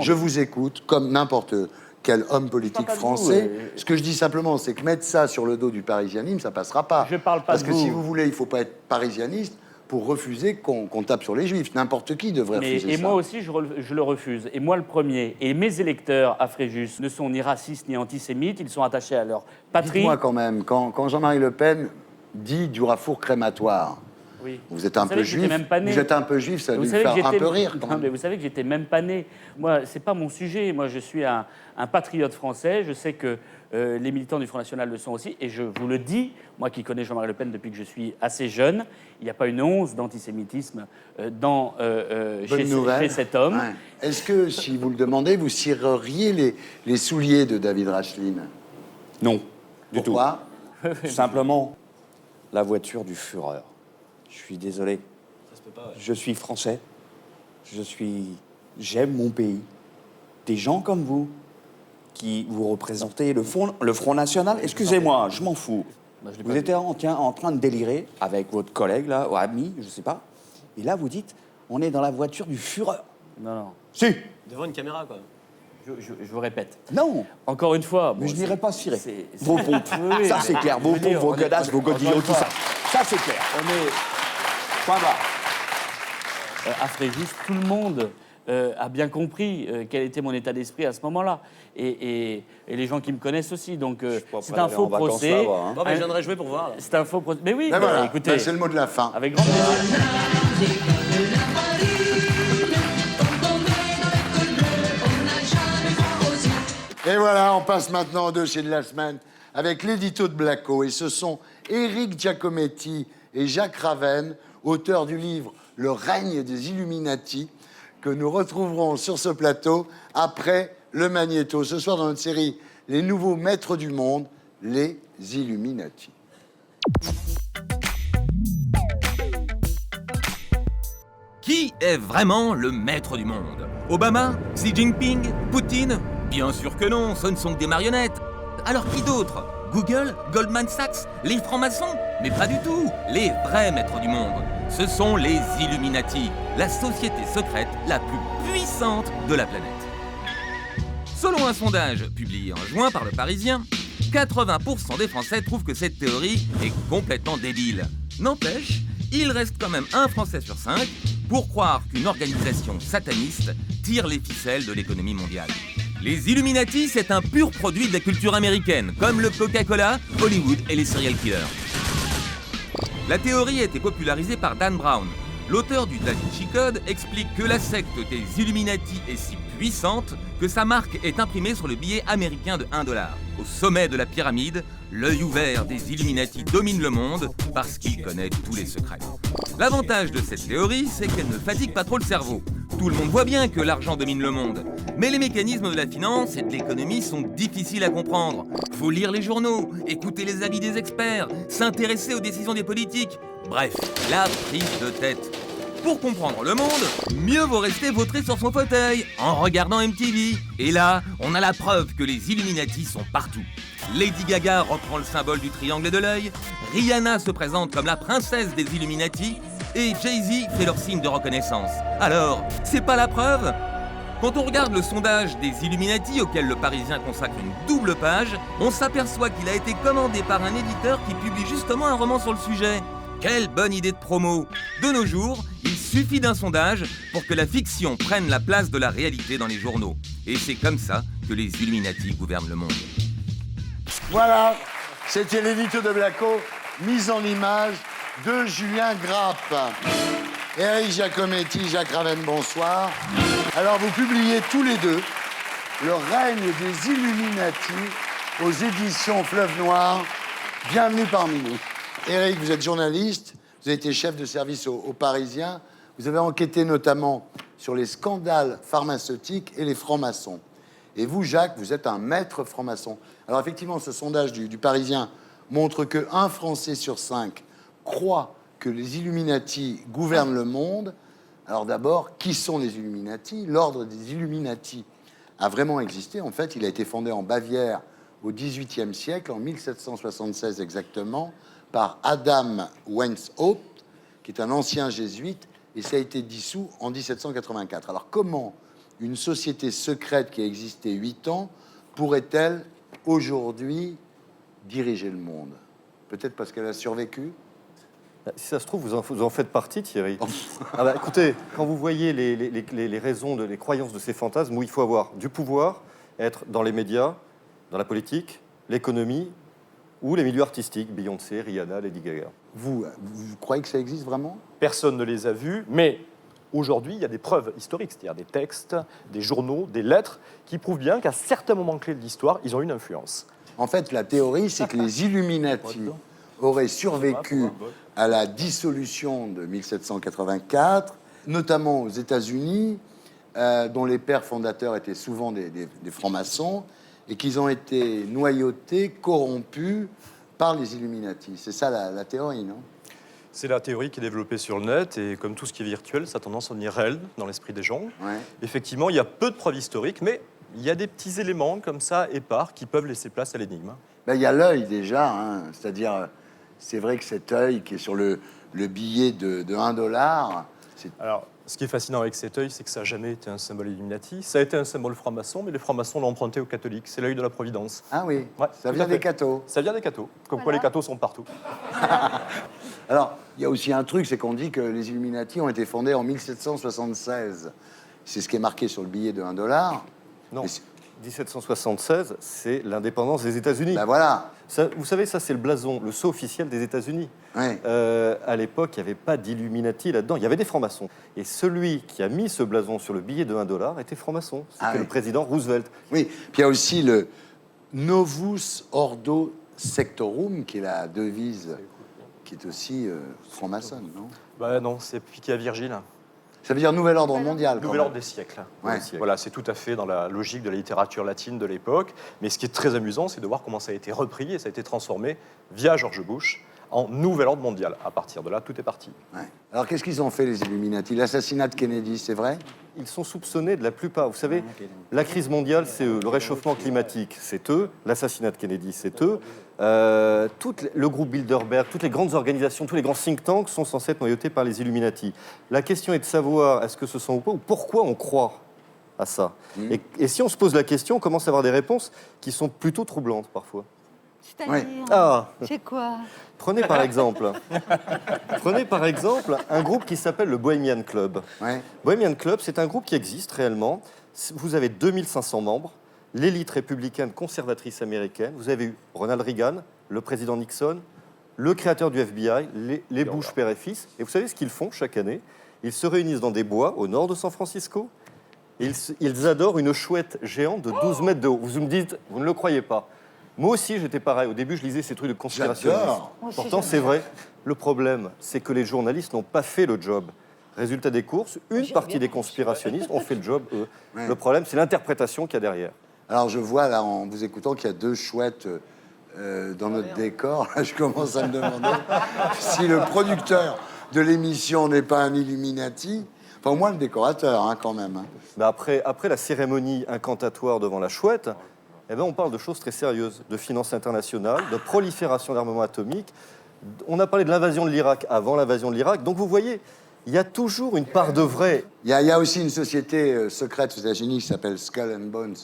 je vous écoute comme n'importe quel homme politique français. Ce que je dis simplement, c'est que mettre ça sur le dos du parisianisme, ça passera pas. Je parle pas Parce de que vous. si vous voulez, il faut pas être parisianiste pour refuser qu'on tape sur les juifs. N'importe qui devrait refuser ça. Et moi aussi, je le refuse. Et moi, le premier. Et mes électeurs à Fréjus ne sont ni racistes ni antisémites. Ils sont attachés à leur patrie. Dites-moi quand même, quand Jean-Marie Le Pen dit du rafour crématoire, Oui. Vous êtes un Vous peu savez que j'étais juif. même pas né. Vous êtes un peu juif, ça a Vous dû savez que faire un j'étais- peu rire. Quand Non, même. mais vous savez que j'étais même pas né. Moi, c'est pas mon sujet. Moi, je suis un patriote français. Je sais que les militants du Front National le sont aussi. Et je vous le dis, moi qui connais Jean-Marie Le Pen depuis que je suis assez jeune, il n'y a pas une once d'antisémitisme Bonne nouvelle. chez cet homme. Ouais. Est-ce que, si vous le demandez, vous cireriez les souliers de David Racheline? Non, du tout. Pourquoi? Simplement, la voiture du Führer. Je suis désolé. Je suis français. J'aime mon pays. Des gens comme vous, qui vous représentez le Front National, excusez-moi, je m'en fous. Vous étiez en train de délirer avec votre collègue, là, ou ami, je sais pas. Et là, vous dites, on est dans la voiture du Führer. Non. Si. Devant une caméra, quoi. Je vous répète. Non. Encore une fois. Mais je n'irai pas cirer. c'est- Vos pompes. Oui, Ça, mais- c'est clair. Vos je veux pompes, dire, vos on est- godasses, vos encore godillots, une tout fois, ça. Ça, c'est clair. On est. Point barre. À Fréjus, tout le monde a bien compris quel était mon état d'esprit à ce moment-là. Et les gens qui me connaissent aussi. Donc, c'est prêt un d'aller faux en vacances procès. là-bas, hein. Bon, mais je viendrai jouer pour voir. là. C'est un faux procès. Mais oui, Ben mais voilà, écoutez. ben c'est le mot de la fin. Avec grand plaisir. Et voilà, on passe maintenant au dossier de la semaine avec l'édito de Blacko. Et ce sont Éric Giacometti et Jacques Raven, auteurs du livre Le règne des Illuminati, que nous retrouverons sur ce plateau après le Magnéto. Ce soir dans notre série Les nouveaux maîtres du monde, les Illuminati. Qui est vraiment le maître du monde? Obama? Xi Jinping? Poutine? Bien sûr que non, ce ne sont que des marionnettes. Alors qui d'autre? Google? Goldman Sachs? Les francs-maçons? Mais pas du tout. Les vrais maîtres du monde, ce sont les Illuminati, la société secrète la plus puissante de la planète. Selon un sondage publié en juin par Le Parisien, 80% des Français trouvent que cette théorie est complètement débile. N'empêche, il reste quand même un Français sur 5 pour croire qu'une organisation sataniste tire les ficelles de l'économie mondiale. Les Illuminati, c'est un pur produit de la culture américaine, comme le Coca-Cola, Hollywood et les serial killers. La théorie a été popularisée par Dan Brown. L'auteur du Da Vinci Code explique que la secte des Illuminati est si puissante que sa marque est imprimée sur le billet américain de $1. Au sommet de la pyramide, l'œil ouvert des Illuminati domine le monde parce qu'il connaît tous les secrets. L'avantage de cette théorie, c'est qu'elle ne fatigue pas trop le cerveau. Tout le monde voit bien que l'argent domine le monde. Mais les mécanismes de la finance et de l'économie sont difficiles à comprendre. Faut lire les journaux, écouter les avis des experts, s'intéresser aux décisions des politiques. Bref, la prise de tête. Pour comprendre le monde, mieux vaut rester vautré sur son fauteuil, en regardant MTV. Et là, on a la preuve que les Illuminati sont partout. Lady Gaga reprend le symbole du triangle et de l'œil, Rihanna se présente comme la princesse des Illuminati, et Jay-Z fait leur signe de reconnaissance. Alors, c'est pas la preuve? Quand on regarde le sondage des Illuminati auquel Le Parisien consacre une double page, on s'aperçoit qu'il a été commandé par un éditeur qui publie justement un roman sur le sujet. Quelle bonne idée de promo! De nos jours, il suffit d'un sondage pour que la fiction prenne la place de la réalité dans les journaux. Et c'est comme ça que les Illuminati gouvernent le monde. Voilà, c'était l'édito de Blacko, mise en image de Julien Grappe. Éric Giacometti, Jacques Raven, bonsoir. Alors, vous publiez tous les deux Le règne des Illuminati aux éditions Fleuve Noir. Bienvenue parmi nous. Éric, vous êtes journaliste, vous avez été chef de service aux Parisiens. Vous avez enquêté notamment sur les scandales pharmaceutiques et les francs-maçons. Et vous, Jacques, vous êtes un maître franc-maçon. Alors effectivement, ce sondage du Parisien montre que 1 Français sur 5 croit que les Illuminati gouvernent le monde. Alors d'abord, qui sont les Illuminati? L'ordre des Illuminati a vraiment existé. En fait, il a été fondé en Bavière au XVIIIe siècle, en 1776 exactement, par Adam Weishaupt, qui est un ancien jésuite, et ça a été dissous en 1784. Alors comment une société secrète qui a existé 8 ans pourrait-elle aujourd'hui diriger le monde? Peut-être parce qu'elle a survécu? Si ça se trouve, vous en faites partie, Thierry. Ah bah, écoutez, quand vous voyez les raisons, les croyances de ces fantasmes, où il faut avoir du pouvoir, être dans les médias, dans la politique, l'économie, ou les milieux artistiques, Beyoncé, Rihanna, Lady Gaga. Vous croyez que ça existe vraiment? Personne ne les a vus, mais aujourd'hui, il y a des preuves historiques, c'est-à-dire des textes, des journaux, des lettres, qui prouvent bien qu'à certains moments clés de l'histoire, ils ont une influence. En fait, la théorie, c'est que les Illuminati auraient survécu à la dissolution de 1784, notamment aux États-Unis, dont les pères fondateurs étaient souvent des francs-maçons, et qu'ils ont été noyautés, corrompus par les Illuminati. C'est ça la théorie, non? C'est la théorie qui est développée sur le net, et comme tout ce qui est virtuel, ça a tendance à devenir réel dans l'esprit des gens. Ouais. Effectivement, il y a peu de preuves historiques, mais il y a des petits éléments comme ça, épars, qui peuvent laisser place à l'énigme. Ben, il y a l'œil déjà, hein. C'est-à-dire, c'est vrai que cet œil qui est sur le billet de $1, c'est... Alors, ce qui est fascinant avec cet œil, c'est que ça n'a jamais été un symbole Illuminati. Ça a été un symbole franc-maçon, mais les francs-maçons l'ont emprunté aux catholiques. C'est l'œil de la Providence. Ah oui, ouais, ça vient des cathos. Ça vient des cathos. Comme quoi les cathos sont partout. Alors, il y a aussi un truc, c'est qu'on dit que les Illuminati ont été fondés en 1776. C'est ce qui est marqué sur le billet de $1. Non, 1776, c'est l'indépendance des États-Unis. Ben voilà. Ça, vous savez, ça, c'est le blason, le sceau officiel des États-Unis. Ouais. À l'époque, il n'y avait pas d'Illuminati là-dedans. Il y avait des francs-maçons. Et celui qui a mis ce blason sur le billet de $1 était franc-maçon. C'était le président Roosevelt. Oui, puis il y a aussi le Novus Ordo Sectorum, qui est la devise, qui est aussi franc-maçonne, non? Bah non, c'est piqué à Virgile. Ça veut dire nouvel ordre mondial. Nouvel ordre des siècles. Ouais. Voilà, c'est tout à fait dans la logique de la littérature latine de l'époque. Mais ce qui est très amusant, c'est de voir comment ça a été repris et ça a été transformé via George Bush en nouvel ordre mondial. À partir de là, tout est parti. Ouais. Alors qu'est-ce qu'ils ont fait, les Illuminati? L'assassinat de Kennedy, c'est vrai? Ils sont soupçonnés de la plupart. Vous savez, la crise mondiale, c'est eux. Le réchauffement climatique, c'est eux. L'assassinat de Kennedy, c'est eux. Le groupe Bilderberg, toutes les grandes organisations, tous les grands think tanks sont censés être noyautés par les Illuminati. La question est de savoir est-ce que ce sont ou pas, ou pourquoi on croit à ça. Et si on se pose la question, on commence à avoir des réponses qui sont plutôt troublantes parfois. C'est-à-dire C'est quoi? Prenez par exemple un groupe qui s'appelle le Bohemian Club. Ouais. Bohemian Club, c'est un groupe qui existe réellement. Vous avez 2500 membres, l'élite républicaine conservatrice américaine. Vous avez eu Ronald Reagan, le président Nixon, le créateur du FBI, les Bush père et fils. Et vous savez ce qu'ils font chaque année? Ils se réunissent dans des bois au nord de San Francisco. Et ils adorent une chouette géante de 12 mètres de haut. Vous me dites, vous ne le croyez pas. Moi aussi, j'étais pareil. Au début, je lisais ces trucs de conspirationnistes. Pourtant, c'est vrai. Le problème, c'est que les journalistes n'ont pas fait le job. Résultat des courses, une partie des conspirationnistes ont fait le job, eux. Ouais. Le problème, c'est l'interprétation qu'il y a derrière. Alors je vois là, en vous écoutant, qu'il y a deux chouettes dans notre décor. Je commence à me demander si le producteur de l'émission n'est pas un Illuminati. Enfin, au moins le décorateur, hein, quand même. Hein. Mais après la cérémonie incantatoire devant la chouette, eh ben, on parle de choses très sérieuses, de finances internationales, de prolifération d'armements atomiques. On a parlé de l'invasion de l'Irak avant l'invasion de l'Irak. Donc vous voyez, il y a toujours une part de vrai. Il y a aussi une société secrète aux États-Unis qui s'appelle Skull and Bones.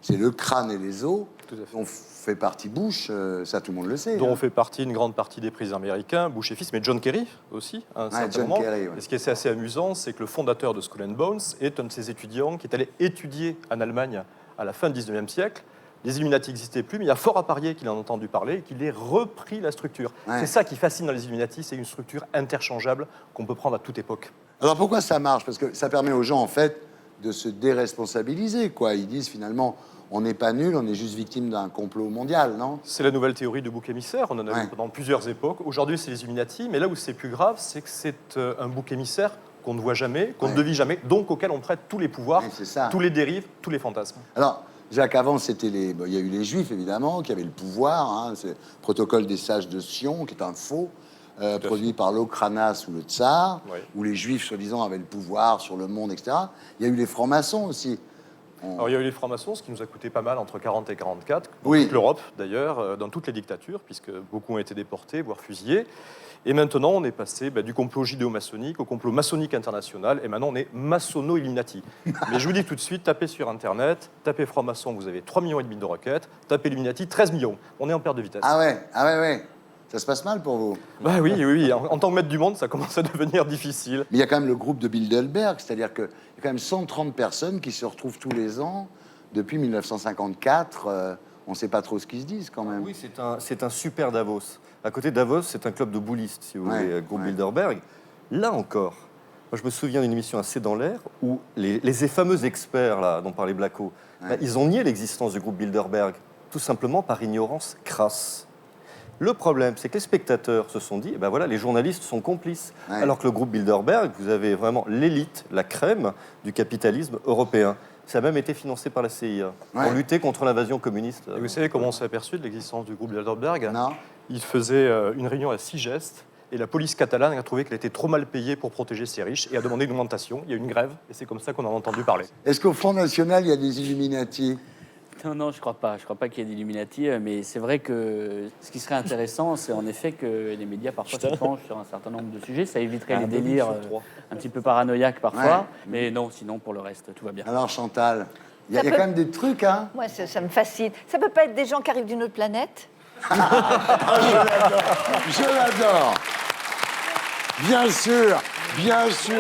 C'est le crâne et les os. On fait partie Bush, ça tout le monde le sait. Dont hein. on fait partie une grande partie des présidents américains, Bush et fils, mais John Kerry aussi, à un certain moment. Kerry, ouais. Et ce qui est assez amusant, c'est que le fondateur de Skull and Bones est un de ses étudiants qui est allé étudier en Allemagne à la fin du 19e siècle. Les Illuminati n'existaient plus, mais il y a fort à parier qu'il en a entendu parler et qu'il ait repris la structure. Ouais. C'est ça qui fascine dans les Illuminati, c'est une structure interchangeable qu'on peut prendre à toute époque. Alors pourquoi ça marche? Parce que ça permet aux gens, en fait, de se déresponsabiliser, quoi. Ils disent finalement, on n'est pas nul, on est juste victime d'un complot mondial, non? C'est la nouvelle théorie du bouc émissaire, on en a eu pendant plusieurs époques. Aujourd'hui, c'est les Illuminati, mais là où c'est plus grave, c'est que c'est un bouc émissaire qu'on ne voit jamais, qu'on ne devine jamais, donc auquel on prête tous les pouvoirs, tous les dérives, tous les fantasmes. Alors, Jacques, avant, c'était il y a eu les Juifs, évidemment, qui avaient le pouvoir. Hein, c'est le protocole des sages de Sion, qui est un faux, produit par l'Okranas ou le Tsar, où les Juifs, soi-disant, avaient le pouvoir sur le monde, etc. Il y a eu les francs-maçons aussi. Alors, il y a eu les francs-maçons, ce qui nous a coûté pas mal entre 40 et 44, dans Oui. toute l'Europe d'ailleurs, dans toutes les dictatures, puisque beaucoup ont été déportés, voire fusillés. Et maintenant, on est passé du complot judéo-maçonnique au complot maçonnique international, et maintenant, on est maçonno-illuminati. Mais je vous dis tout de suite, tapez sur Internet, tapez franc-maçon, vous avez 3,5 millions de requêtes, tapez Illuminati, 13 millions. On est en perte de vitesse. Ah ouais. Ça se passe mal pour vous? Bah oui. En tant que maître du monde, ça commence à devenir difficile. Mais il y a quand même le groupe de Bilderberg, c'est-à-dire qu'il y a quand même 130 personnes qui se retrouvent tous les ans depuis 1954 on ne sait pas trop ce qu'ils se disent quand même. Oui, c'est un super Davos. À côté de Davos, c'est un club de boulistes, si vous voulez, groupe Bilderberg. Là encore, moi, je me souviens d'une émission assez dans l'air où les fameux experts là, dont parlait Blacko, ils ont nié l'existence du groupe Bilderberg, tout simplement par ignorance crasse. Le problème, c'est que les spectateurs se sont dit, voilà, les journalistes sont complices. Alors que le groupe Bilderberg, vous avez vraiment l'élite, la crème du capitalisme européen. Ça a même été financé par la CIA pour lutter contre l'invasion communiste. Et vous savez comment on s'est aperçu de l'existence du groupe Bilderberg? Non. Il faisait une réunion à 6 gestes et la police catalane a trouvé qu'elle était trop mal payée pour protéger ses riches et a demandé une augmentation. Il y a eu une grève et c'est comme ça qu'on en a entendu parler. Est-ce qu'au Front National, il y a des Illuminati? Non, je crois pas. Je crois pas qu'il y ait d'Illuminati, mais c'est vrai que ce qui serait intéressant, c'est en effet que les médias parfois se penchent sur un certain nombre de sujets. Ça éviterait les délires un petit peu paranoïaques parfois. Mais non, sinon pour le reste, tout va bien. Alors Chantal, il y a quand même des trucs, hein? Moi, ça me fascine. Ça peut pas être des gens qui arrivent d'une autre planète? Je l'adore. Bien sûr, bien sûr.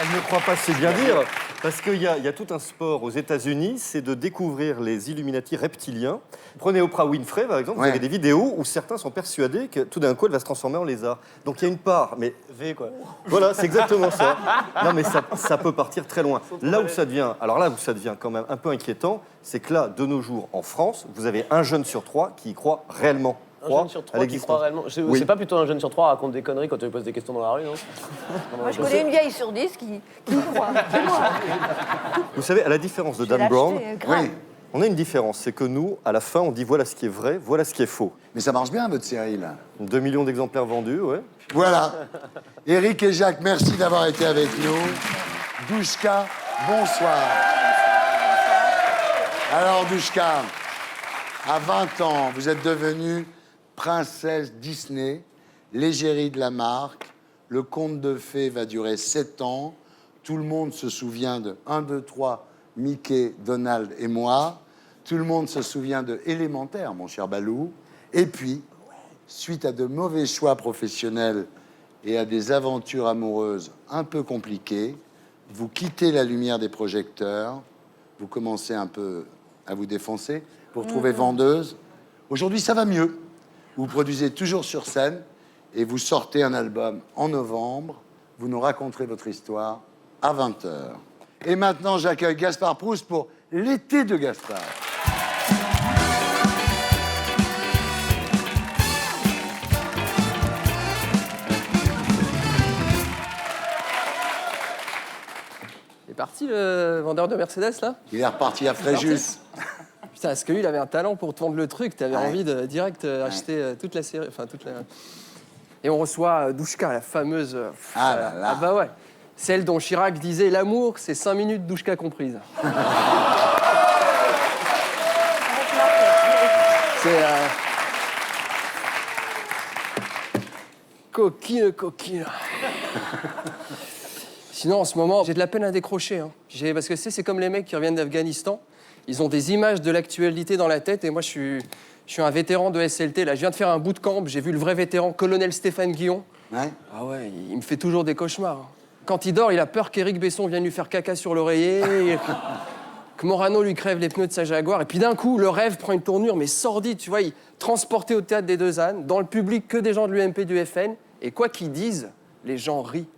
Elle ne croit pas, c'est bien dire. Parce qu'il y a tout un sport aux États-Unis, c'est de découvrir les Illuminati reptiliens. Prenez Oprah Winfrey, par exemple, vous avez des vidéos où certains sont persuadés que tout d'un coup, elle va se transformer en lézard. Donc il y a une part, mais V, quoi. Voilà, c'est exactement ça. Non, mais ça peut partir très loin. Là où ça devient quand même un peu inquiétant, c'est que là, de nos jours, en France, vous avez 1 jeune sur 3 qui y croit réellement. Un jeune sur 3 qui croit réellement. C'est pas plutôt un jeune sur 3 raconte des conneries quand tu lui poses des questions dans la rue, non? Moi, je connais une vieille sur 10 qui y croit. C'est moi. Vous savez, à la différence de Dan Brown, on a une différence, c'est que nous, à la fin, on dit voilà ce qui est vrai, voilà ce qui est faux. Mais ça marche bien, votre série, là. 2 millions d'exemplaires vendus, ouais. Voilà. Éric et Jacques, merci d'avoir été avec nous. Douchka, bonsoir. Alors, Douchka, à 20 ans, vous êtes devenue princesse Disney, l'égérie de la marque. Le conte de fées va durer 7 ans. Tout le monde se souvient de 1, 2, 3, Mickey, Donald et moi. Tout le monde se souvient de Élémentaire, mon cher Balou. Et puis, suite à de mauvais choix professionnels et à des aventures amoureuses un peu compliquées, vous quittez la lumière des projecteurs, vous commencez un peu à vous défoncer, vous retrouvez vendeuse. Aujourd'hui, ça va mieux. Vous produisez toujours sur scène et vous sortez un album en novembre. Vous nous raconterez votre histoire à 20h. Et maintenant, j'accueille Gaspard Proust pour l'été de Gaspard. Il est parti, le vendeur de Mercedes, là? Il est reparti à Fréjus. Putain, est-ce que lui, il avait un talent pour te vendre le truc? T'avais envie de direct acheter toute la série, enfin toute la... Et on reçoit Douchka, la fameuse... Ah bah ouais. Celle dont Chirac disait l'amour, c'est 5 minutes Douchka comprise. C'est... Coquine. Sinon, en ce moment, j'ai de la peine à décrocher. Hein. Parce que c'est comme les mecs qui reviennent d'Afghanistan. Ils ont des images de l'actualité dans la tête. Et moi, je suis un vétéran de SLT. Là, je viens de faire un bootcamp. J'ai vu le vrai vétéran, colonel Stéphane Guillon. Ouais. Ah ouais, il me fait toujours des cauchemars. Quand il dort, il a peur qu'Éric Besson vienne lui faire caca sur l'oreiller. Que Morano lui crève les pneus de sa Jaguar. Et puis d'un coup, le rêve prend une tournure, mais sordide. Tu vois, il transporté au théâtre des Deux Ânes, dans le public, que des gens de l'UMP, du FN. Et quoi qu'ils disent, les gens rient.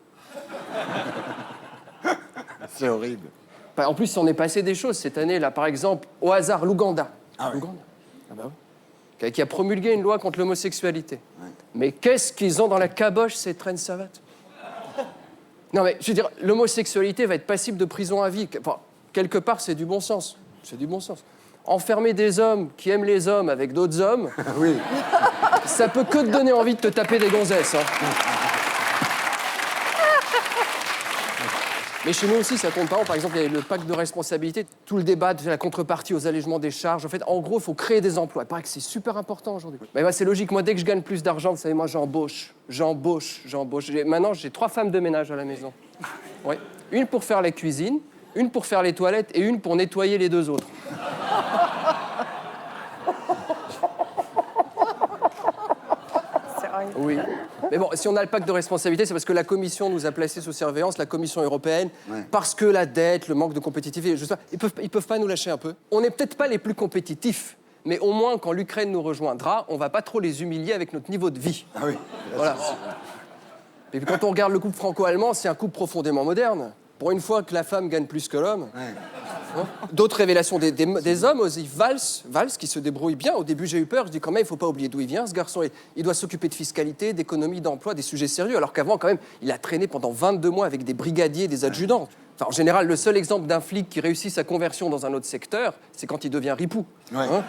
C'est horrible. En plus, on est passé des choses cette année. Là, par exemple, au hasard, l'Ouganda. Ah oui. L'Ouganda. Ah bah oui. Qui a promulgué une loi contre l'homosexualité. Ouais. Mais qu'est-ce qu'ils ont dans la caboche, ces traînes savates? Non, mais je veux dire, l'homosexualité va être passible de prison à vie. Enfin, quelque part, c'est du bon sens. C'est du bon sens. Enfermer des hommes qui aiment les hommes avec d'autres hommes, oui. Ça peut que te donner envie de te taper des gonzesses. Hein. Mais chez nous aussi, ça compte pas. Par exemple, il y a le pacte de responsabilité, tout le débat de la contrepartie aux allègements des charges. En fait, en gros, il faut créer des emplois. Il paraît que c'est super important aujourd'hui. Mais c'est logique. Moi, dès que je gagne plus d'argent, vous savez, moi, j'embauche. Maintenant, j'ai 3 femmes de ménage à la maison. Ouais. Une pour faire la cuisine, une pour faire les toilettes et une pour nettoyer les 2 autres. campagne. Oui. Mais bon, si on a le pacte de responsabilité, c'est parce que la Commission nous a placés sous surveillance, la Commission européenne, parce que la dette, le manque de compétitivité, je sais pas, ils peuvent pas nous lâcher un peu. On n'est peut-être pas les plus compétitifs, mais au moins, quand l'Ukraine nous rejoindra, on va pas trop les humilier avec notre niveau de vie. Ah oui. Voilà. Et puis quand on regarde le couple franco-allemand, c'est un couple profondément moderne. Pour une fois que la femme gagne plus que l'homme. Hein. D'autres révélations des hommes aussi. Valls, qui se débrouille bien. Au début, j'ai eu peur. Je dis quand même, il ne faut pas oublier d'où il vient, ce garçon. Il doit s'occuper de fiscalité, d'économie, d'emploi, des sujets sérieux. Alors qu'avant, quand même, il a traîné pendant 22 mois avec des brigadiers, des adjudants. Enfin, en général, le seul exemple d'un flic qui réussit sa conversion dans un autre secteur, c'est quand il devient ripou. Ouais. Hein.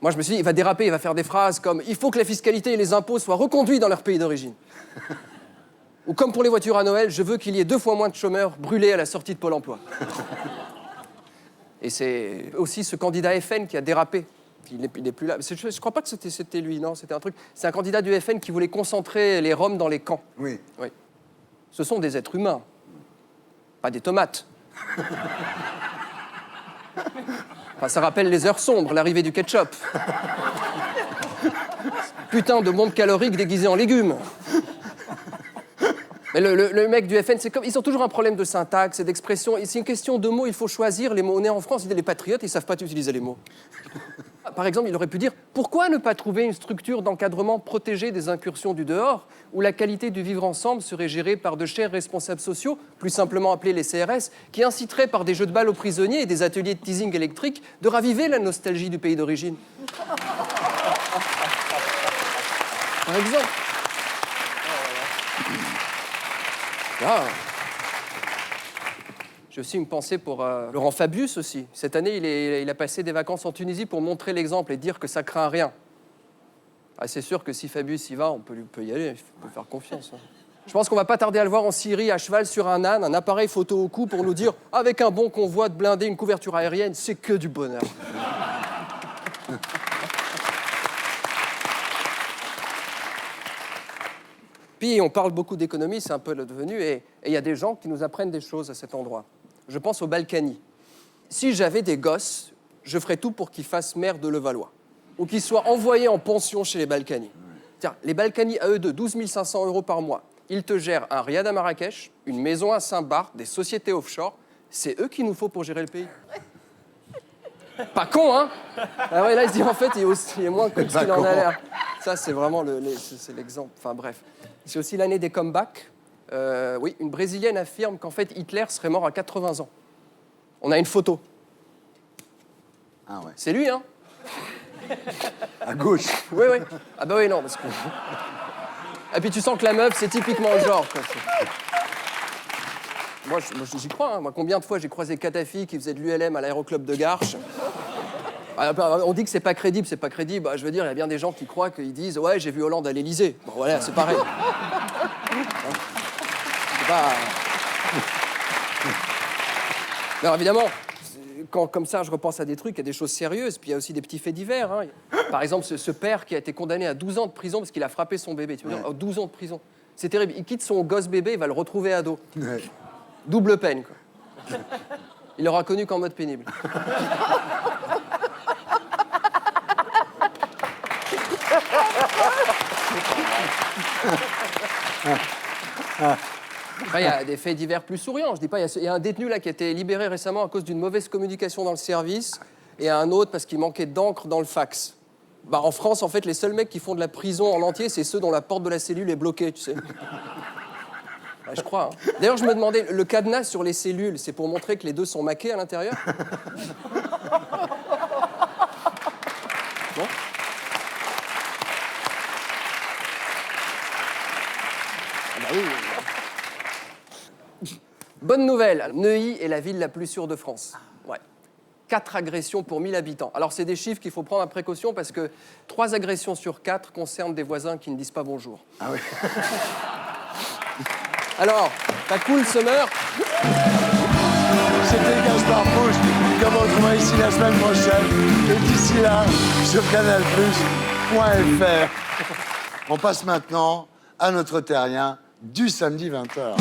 Moi, je me suis dit, il va déraper, il va faire des phrases comme « Il faut que la fiscalité et les impôts soient reconduits dans leur pays d'origine. » Ou comme pour les voitures à Noël, je veux qu'il y ait 2 fois moins de chômeurs brûlés à la sortie de Pôle emploi. Et c'est aussi ce candidat FN qui a dérapé. Il n'est plus là. Je ne crois pas que c'était lui, non, c'était un truc. C'est un candidat du FN qui voulait concentrer les Roms dans les camps. Oui. Ce sont des êtres humains, pas des tomates. Enfin, ça rappelle les heures sombres, l'arrivée du ketchup. Putain de bombe calorique déguisée en légumes. Mais le mec du FN, c'est comme... Ils ont toujours un problème de syntaxe et d'expression. C'est une question de mots, il faut choisir les mots. On est en France, les patriotes, ils ne savent pas utiliser les mots. Par exemple, il aurait pu dire « Pourquoi ne pas trouver une structure d'encadrement protégée des incursions du dehors, où la qualité du vivre ensemble serait gérée par de chers responsables sociaux, plus simplement appelés les CRS, qui inciteraient par des jeux de balles aux prisonniers et des ateliers de teasing électrique de raviver la nostalgie du pays d'origine ?» Par exemple. Ah. J'ai aussi une pensée pour Laurent Fabius aussi. Cette année, il a passé des vacances en Tunisie pour montrer l'exemple et dire que ça craint rien. Ah, c'est sûr que si Fabius y va, on peut y aller, il peut faire confiance. Hein. Je pense qu'on va pas tarder à le voir en Syrie, à cheval sur un âne, un appareil photo au cou pour nous dire « Avec un bon convoi de blindés, une couverture aérienne, c'est que du bonheur. » Puis on parle beaucoup d'économie, c'est un peu le devenu, et il y a des gens qui nous apprennent des choses à cet endroit. Je pense aux Balkany. Si j'avais des gosses, je ferais tout pour qu'ils fassent maire de Levallois, ou qu'ils soient envoyés en pension chez les Balkany. Tiens, les Balkany, à eux deux, 12 500 € par mois. Ils te gèrent un riad à Marrakech, une maison à Saint-Barth, des sociétés offshore. C'est eux qu'il nous faut pour gérer le pays. Pas con, hein? Ah ouais, là, il se dit, en fait, il est moins con qu'il en a l'air. Ça, c'est vraiment c'est l'exemple. Enfin, bref. C'est aussi l'année des comebacks. Oui, une Brésilienne affirme qu'en fait, Hitler serait mort à 80 ans. On a une photo. Ah ouais. C'est lui, hein? À gauche. Oui, oui. Ah bah oui, non, parce que... Et puis tu sens que la meuf, c'est typiquement le genre, quoi. Moi, j'y crois. Hein. Moi, combien de fois j'ai croisé Kadhafi qui faisait de l'ULM à l'aéroclub de Garches. On dit que c'est pas crédible, c'est pas crédible. Bah, je veux dire, il y a bien des gens qui croient qu'ils disent « Ouais, j'ai vu Hollande à l'Élysée ». Bon, voilà, c'est pareil. C'est pas... Alors, évidemment, quand, comme ça, je repense à des trucs, il y a des choses sérieuses, puis il y a aussi des petits faits divers. Hein. Par exemple, ce père qui a été condamné à 12 ans de prison parce qu'il a frappé son bébé. Tu veux dire, 12 ans de prison. C'est terrible. Il quitte son gosse bébé, il va le retrouver ado. Ouais. Double peine, quoi. Il l'aura connu qu'en mode pénible. Enfin, il y a des faits divers plus souriants. Je dis pas, il y a un détenu là qui a été libéré récemment à cause d'une mauvaise communication dans le service et un autre parce qu'il manquait d'encre dans le fax. Bah, en France, en fait, les seuls mecs qui font de la prison en entier, c'est ceux dont la porte de la cellule est bloquée, tu sais. Bah, je crois. Hein. D'ailleurs, je me demandais, le cadenas sur les cellules, c'est pour montrer que les deux sont maqués à l'intérieur? Non? Ah bah oui. Bonne nouvelle, Neuilly est la ville la plus sûre de France. Ouais. 4 agressions pour 1000 habitants. Alors, c'est des chiffres qu'il faut prendre à précaution parce que 3 agressions sur 4 concernent des voisins qui ne disent pas bonjour. Ah oui. Alors, t'as cool, Summer? C'était Gaspard Pouche, comme autrement ici la semaine prochaine. Et d'ici là, sur canalplus.fr. On passe maintenant à notre terrien du samedi 20h.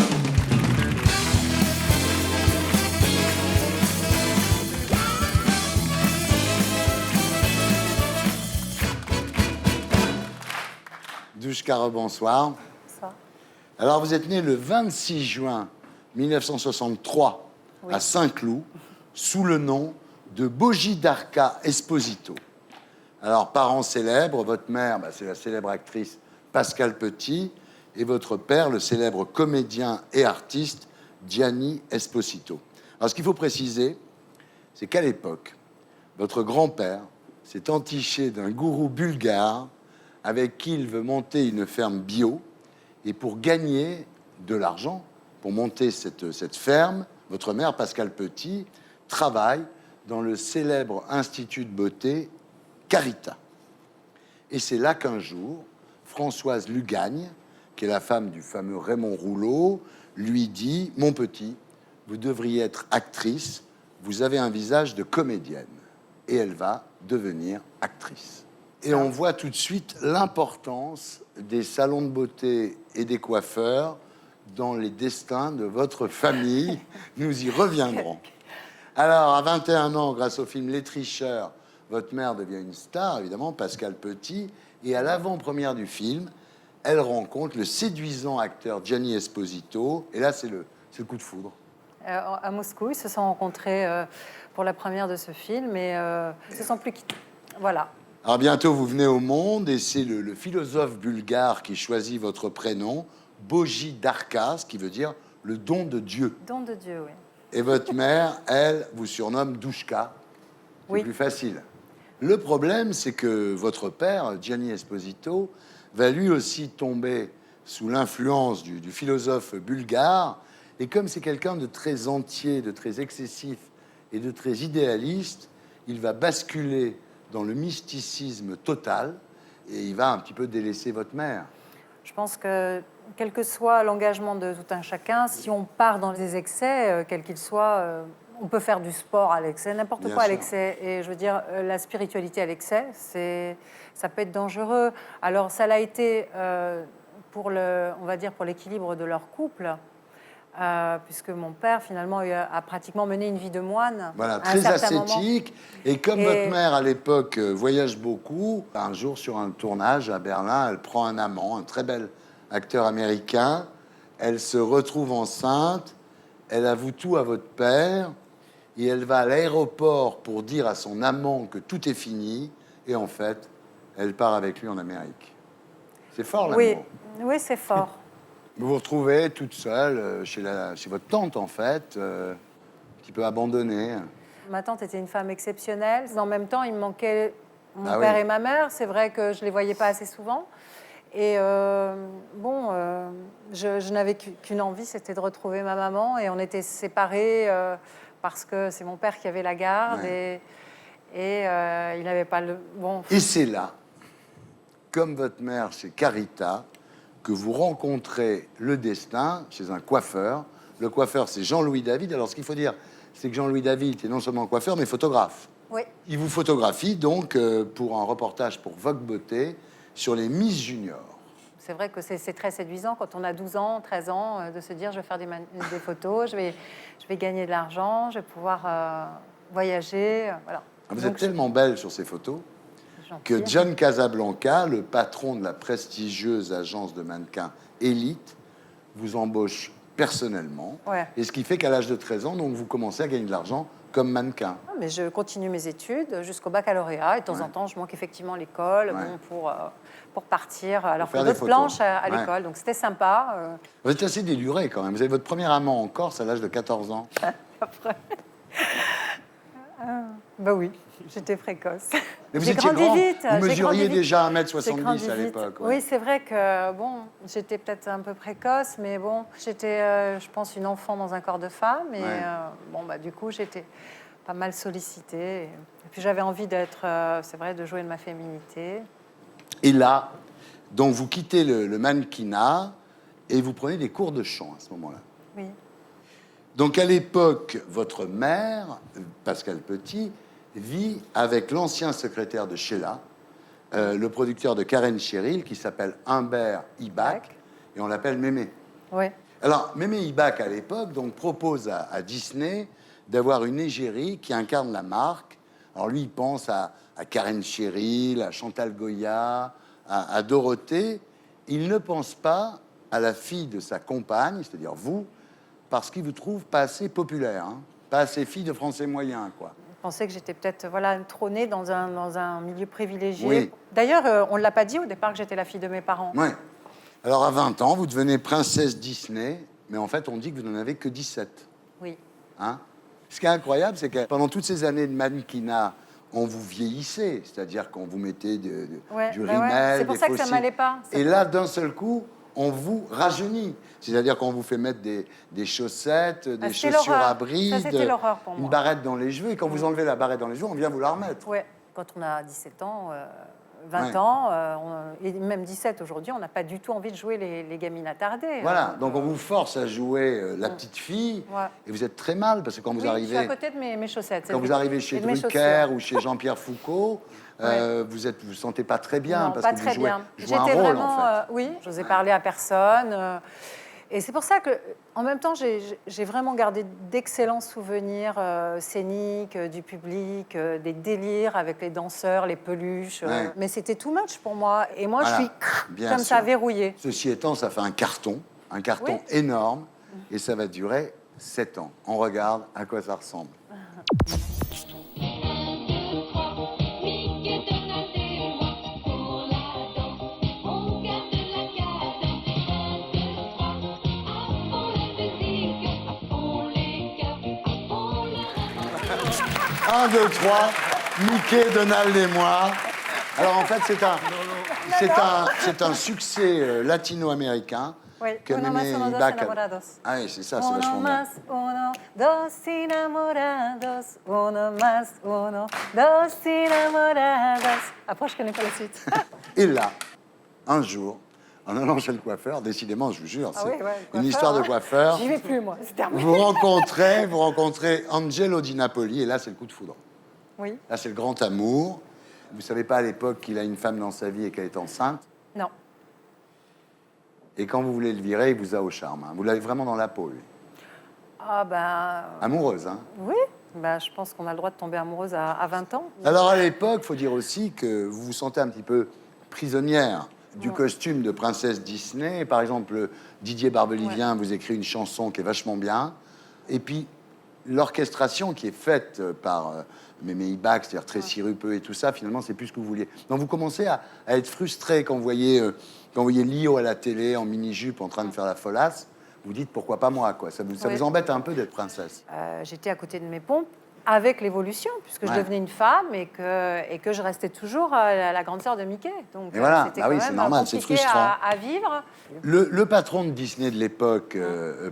Douchka, bonsoir. Bonsoir. Alors, vous êtes né le 26 juin 1963 Oui. à Saint-Cloud, sous le nom de Bojidarka Esposito. Alors, parents célèbres, votre mère, c'est la célèbre actrice Pascale Petit, et votre père, le célèbre comédien et artiste Gianni Esposito. Alors, ce qu'il faut préciser, c'est qu'à l'époque, votre grand-père s'est entiché d'un gourou bulgare avec qui il veut monter une ferme bio. Et pour gagner de l'argent, pour monter cette ferme, votre mère, Pascale Petit, travaille dans le célèbre institut de beauté Carita. Et c'est là qu'un jour, Françoise Lugagne, qui est la femme du fameux Raymond Rouleau, lui dit « Mon petit, vous devriez être actrice, vous avez un visage de comédienne. » Et elle va devenir actrice. Et on voit tout de suite l'importance des salons de beauté et des coiffeurs dans les destins de votre famille. Nous y reviendrons. Alors, à 21 ans, grâce au film Les Tricheurs, votre mère devient une star, évidemment, Pascale Petit. Et à l'avant-première du film, elle rencontre le séduisant acteur Gianni Esposito. Et là, c'est le coup de foudre. À Moscou, ils se sont rencontrés pour la première de ce film et ils se sont plus quittés. Voilà. Alors bientôt, vous venez au monde et c'est le philosophe bulgare qui choisit votre prénom, Bojidarka, ce qui veut dire le don de Dieu. Don de Dieu, oui. Et votre mère, elle, vous surnomme Douchka. C'est Oui. plus facile. Le problème, c'est que votre père, Gianni Esposito, va lui aussi tomber sous l'influence du philosophe bulgare. Et comme c'est quelqu'un de très entier, de très excessif et de très idéaliste, il va basculer dans le mysticisme total et il va un petit peu délaisser votre mère. Je pense que, quel que soit l'engagement de tout un chacun, si on part dans les excès, quels qu'ils soient, on peut faire du sport à l'excès, n'importe Bien quoi à sûr. l'excès. Et je veux dire, la spiritualité à l'excès, ça peut être dangereux. Alors, ça l'a été pour on va dire, pour l'équilibre de leur couple. Puisque mon père, finalement, a pratiquement mené une vie de moine. Voilà, à un très certain moment. ascétique. Et comme votre mère, à l'époque, voyage beaucoup, un jour, sur un tournage à Berlin, elle prend un amant, un très bel acteur américain. Elle se retrouve enceinte. Elle avoue tout à votre père. Et elle va à l'aéroport pour dire à son amant que tout est fini. Et en fait, elle part avec lui en Amérique. C'est fort, l'amour. Oui, c'est fort. Vous vous retrouvez toute seule chez votre tante, en fait, un petit peu abandonnée. Ma tante était une femme exceptionnelle. En même temps, il me manquait mon Ah père oui. et ma mère. C'est vrai que je ne les voyais pas assez souvent. Et je n'avais qu'une envie, c'était de retrouver ma maman. Et on était séparés parce que c'est mon père qui avait la garde. Ouais. Et il n'avait pas le... Bon. Et c'est là, comme votre mère chez Carita, que vous rencontrez le destin chez un coiffeur. Le coiffeur, c'est Jean-Louis David. Alors, ce qu'il faut dire, c'est que Jean-Louis David est non seulement coiffeur, mais photographe. Oui. Il vous photographie donc pour un reportage pour Vogue Beauté sur les Miss Junior. C'est vrai que c'est très séduisant quand on a 12 ans, 13 ans, de se dire je vais faire des photos, je vais gagner de l'argent, je vais pouvoir voyager. Voilà. Vous Donc, êtes tellement belle sur ces photos que John Casablanca, le patron de la prestigieuse agence de mannequins Elite, vous embauche personnellement. Ouais. Et ce qui fait qu'à l'âge de 13 ans, donc, vous commencez à gagner de l'argent comme mannequin. Ah, mais je continue mes études jusqu'au baccalauréat. Et de temps en temps, je manque effectivement l'école pour partir. Alors faire que des d'autres photos. planches à Ouais. l'école. Donc c'était sympa. Vous êtes assez déluré quand même. Vous avez votre premier amant en Corse à l'âge de 14 ans. Après. Bah oui, j'étais précoce. Mais vous J'ai étiez grandi grand. vite. Vous j'ai mesuriez grandi vite. déjà J'ai 1m70 grandi à vite. l'époque. ouais. Oui, c'est vrai que bon, j'étais peut-être un peu précoce, mais bon, j'étais, je pense, une enfant dans un corps de femme. Et Ouais. bon, bah du coup, j'étais pas mal sollicitée. Et puis j'avais envie d'être, c'est vrai, de jouer de ma féminité. Et là, donc vous quittez le mannequinat et vous prenez des cours de chant à ce moment-là. Oui. Donc à l'époque, votre mère, Pascale Petit, vit avec l'ancien secrétaire de Sheila, le producteur de Karen Cheryl, qui s'appelle Humbert Ibach, et on l'appelle Mémé. Oui. Alors, Mémé Ibach, à l'époque, donc, propose à Disney d'avoir une égérie qui incarne la marque. Alors lui, il pense à Karen Cheryl, à Chantal Goya, à Dorothée, il ne pense pas à la fille de sa compagne, c'est-à-dire vous, parce qu'il vous trouve pas assez populaire, hein, pas assez fille de français moyen, quoi. Je pensais que j'étais peut-être trop née dans un milieu privilégié. Oui. D'ailleurs, on ne l'a pas dit au départ que j'étais la fille de mes parents. Ouais. Alors, à 20 ans, vous devenez princesse Disney, mais en fait, on dit que vous n'en avez que 17. Oui. Hein? Ce qui est incroyable, c'est que pendant toutes ces années de mannequinat, on vous vieillissait, c'est-à-dire qu'on vous mettait du rimel, C'est pour ça que ça m'allait pas. Et là, d'un seul coup, on vous rajeunit. C'est-à-dire qu'on vous fait mettre des chaussettes, des chaussures à brides, Ça, c'était l'horreur pour moi. une barrette dans les cheveux. Et quand vous enlevez la barrette dans les cheveux, on vient vous la remettre. Ouais. Quand on a 17 ans, 20 ans, et même 17 aujourd'hui, on n'a pas du tout envie de jouer les gamines attardées. Voilà, donc on vous force à jouer la petite fille, et vous êtes très mal, parce que quand vous Je suis arrivez... à côté de mes chaussettes. Quand vous arrivez chez Drucker ou chez Jean-Pierre Foucault, vous sentez pas très bien, Non, parce pas que vous très jouez, bien. jouez un J'étais rôle, vraiment, en fait. oui, je n'osais parler à personne. Et c'est pour ça que, en même temps, j'ai vraiment gardé d'excellents souvenirs scéniques, du public, des délires avec les danseurs, les peluches. Mais c'était too much pour moi. Et moi, Voilà, je suis bien comme sûr. ça, verrouillée. Ceci étant, ça fait un carton énorme, et ça va durer 7 ans. On regarde à quoi ça ressemble. Un, deux, trois, Mickey, Donald et moi. Alors en fait, c'est un succès latino-américain Oui, que uno Mémé más, uno dos Ibac a- enamorados. Ah oui, c'est ça, c'est vachement Uno bien. más, uno, dos enamorados. Uno más, uno, dos enamorados. Après, je connais pas la suite. Et là, un jour, en allant chez le coiffeur, décidément, je vous jure, Ah c'est oui, ouais, une coiffeur, histoire de hein. coiffeur. J'y vais plus, moi. C'est terminé. Vous rencontrez Angelo Di Napoli, et là, c'est le coup de foudre. Oui. Là, c'est le grand amour. Vous savez pas à l'époque qu'il a une femme dans sa vie et qu'elle est enceinte. Non. Et quand vous voulez le virer, il vous a au charme. Hein. Vous l'avez vraiment dans la peau, lui. Ah ben... Amoureuse, hein. Oui. Ben, je pense qu'on a le droit de tomber amoureuse à 20 ans. Alors, à l'époque, il faut dire aussi que vous vous sentez un petit peu prisonnière du costume de princesse Disney. Par exemple, Didier Barbelivien vous écrit une chanson qui est vachement bien. Et puis, l'orchestration qui est faite par Mémé Ibac, c'est-à-dire très sirupeux et tout ça, finalement, c'est plus ce que vous vouliez. Donc, vous commencez à être frustré quand vous voyez Lio à la télé en mini-jupe en train de faire la folasse. Vous dites, pourquoi pas moi, quoi. Ça vous embête un peu d'être princesse. J'étais à côté de mes pompes avec l'évolution, puisque je devenais une femme et que je restais toujours la grande sœur de Mickey. Donc, Et voilà, c'était bah quand oui, même c'est normal, c'est compliqué frustrant. à vivre. Le patron de Disney de l'époque,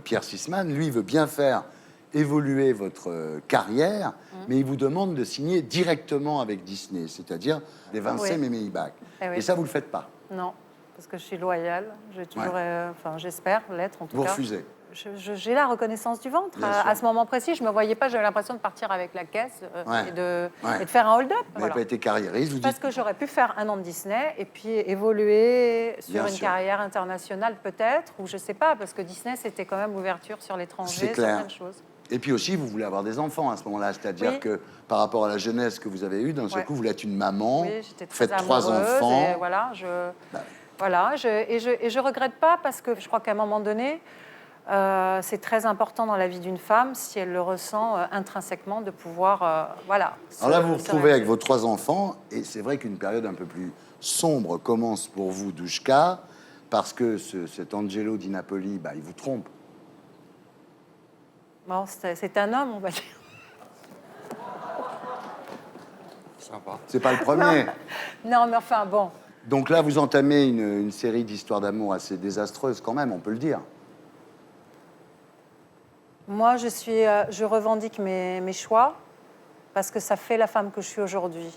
Pierre Sisman, lui, veut bien faire évoluer votre carrière, mais il vous demande de signer directement avec Disney, c'est-à-dire d'évincer Mémé Ibac. Eh oui. Et ça, vous le faites pas. Non, parce que je suis loyale. J'ai toujours, enfin, j'espère l'être en tout Vous cas. refusez. J'ai la reconnaissance du ventre. Bien sûr. À ce moment précis, je me voyais pas. J'avais l'impression de partir avec la caisse Ouais. et de Ouais. faire un hold-up. Vous n'avez pas été carriériste, vous Parce dites. que j'aurais pu faire un an de Disney et puis évoluer sur Bien une sûr. carrière internationale peut-être, ou je sais pas, parce que Disney c'était quand même l'ouverture sur l'étranger, C'est sur clair. plein de choses. Et puis aussi, vous voulez avoir des enfants à ce moment-là, c'est-à dire Oui. que par rapport à la jeunesse que vous avez eue, d'un seul Ouais. coup, vous êtes une maman, Oui, j'étais vous très faites 3 amoureuse enfants. et voilà, je regrette pas parce que je crois qu'à un moment donné, c'est très important dans la vie d'une femme, si elle le ressent intrinsèquement, de pouvoir, voilà. Alors là, vous vous se retrouvez avec vos 3 enfants, et c'est vrai qu'une période un peu plus sombre commence pour vous, Douchka, parce que cet Angelo Di Napoli, bah, il vous trompe. Bon, c'est un homme, on va dire. Sympa. C'est pas le premier. Non, mais enfin, bon. Donc là, vous entamez une série d'histoires d'amour assez désastreuses quand même, on peut le dire. Moi, je revendique mes choix parce que ça fait la femme que je suis aujourd'hui.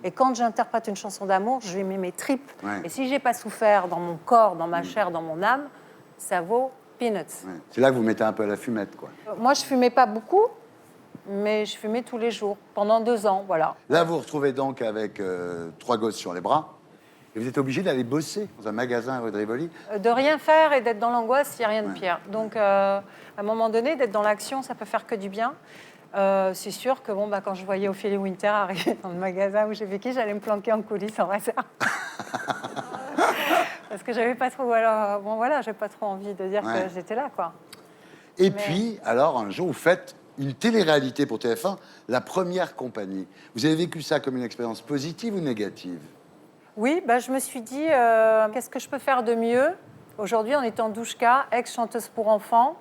Et quand j'interprète une chanson d'amour, je mets mes tripes. Ouais. Et si j'ai pas souffert dans mon corps, dans ma chair, dans mon âme, ça vaut peanuts. Ouais. C'est là que vous mettez un peu à la fumette, quoi. Moi, je fumais pas beaucoup, mais je fumais tous les jours, pendant 2 ans, voilà. Là, vous vous retrouvez donc avec 3 gosses sur les bras, et vous êtes obligé d'aller bosser dans un magasin à rue de Rivoli. De rien faire et d'être dans l'angoisse, il n'y a rien de pire. Donc, à un moment donné, d'être dans l'action, ça peut faire que du bien. C'est sûr que bon, bah, quand je voyais Ophélie Winter arriver dans le magasin où j'ai vécu, j'allais me planquer en coulisses en réserve. Parce que j'avais pas trop, alors, bon voilà, j'ai pas trop envie de dire Ouais. que j'étais là, quoi. Et puis, alors, un jour, vous faites une télé-réalité pour TF1, La Première Compagnie. Vous avez vécu ça comme une expérience positive ou négative? Oui, bah, je me suis dit, qu'est-ce que je peux faire de mieux aujourd'hui en étant Douchka, ex-chanteuse pour enfants.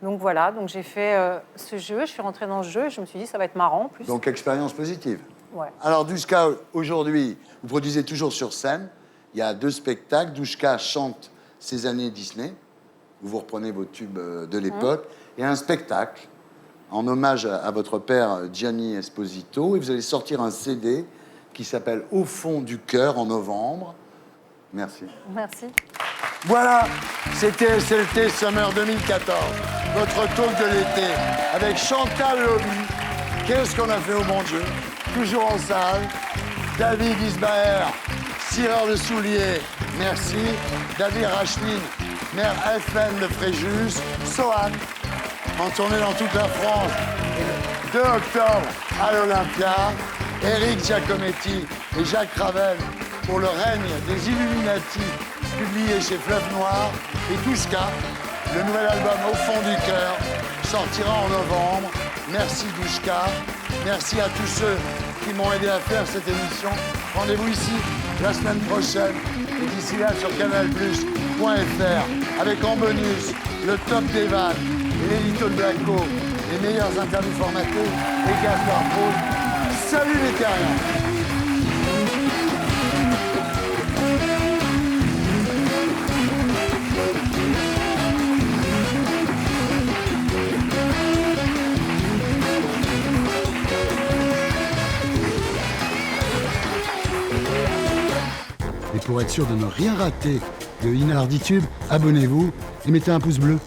Donc voilà, donc j'ai fait ce jeu, je suis rentrée dans ce jeu et je me suis dit, ça va être marrant en plus. Donc, expérience positive. Ouais. Alors, Douchka, aujourd'hui, vous produisez toujours sur scène. Il y a 2 spectacles. Douchka chante ses années Disney. Vous reprenez vos tubes de l'époque. Et un spectacle en hommage à votre père Gianni Esposito. Et vous allez sortir un CD qui s'appelle Au fond du cœur en novembre. Merci. Merci. Voilà, c'était SLT Summer 2014, votre talk de l'été, avec Chantal Lobby. Qu'est-ce qu'on a fait au bon Dieu? Toujours en salle. David Isbaer, cireur de souliers, merci. David Rachlin, maire FN de Fréjus. Sohan, en tournée dans toute la France. 2 octobre à l'Olympia. Eric Giacometti et Jacques Ravel pour Le règne des Illuminati, publié chez Fleuve Noir. Et Douchka, le nouvel album Au fond du cœur, sortira en novembre. Merci Douchka. Merci à tous ceux qui m'ont aidé à faire cette émission. Rendez-vous ici la semaine prochaine. Et d'ici là sur canalplus.fr avec en bonus le top des vannes et l'édito de Blacko, les meilleures interviews formatées et Gaspard Proust. Salut les terriens! Et pour être sûr de ne rien rater de Inarditube, abonnez-vous et mettez un pouce bleu.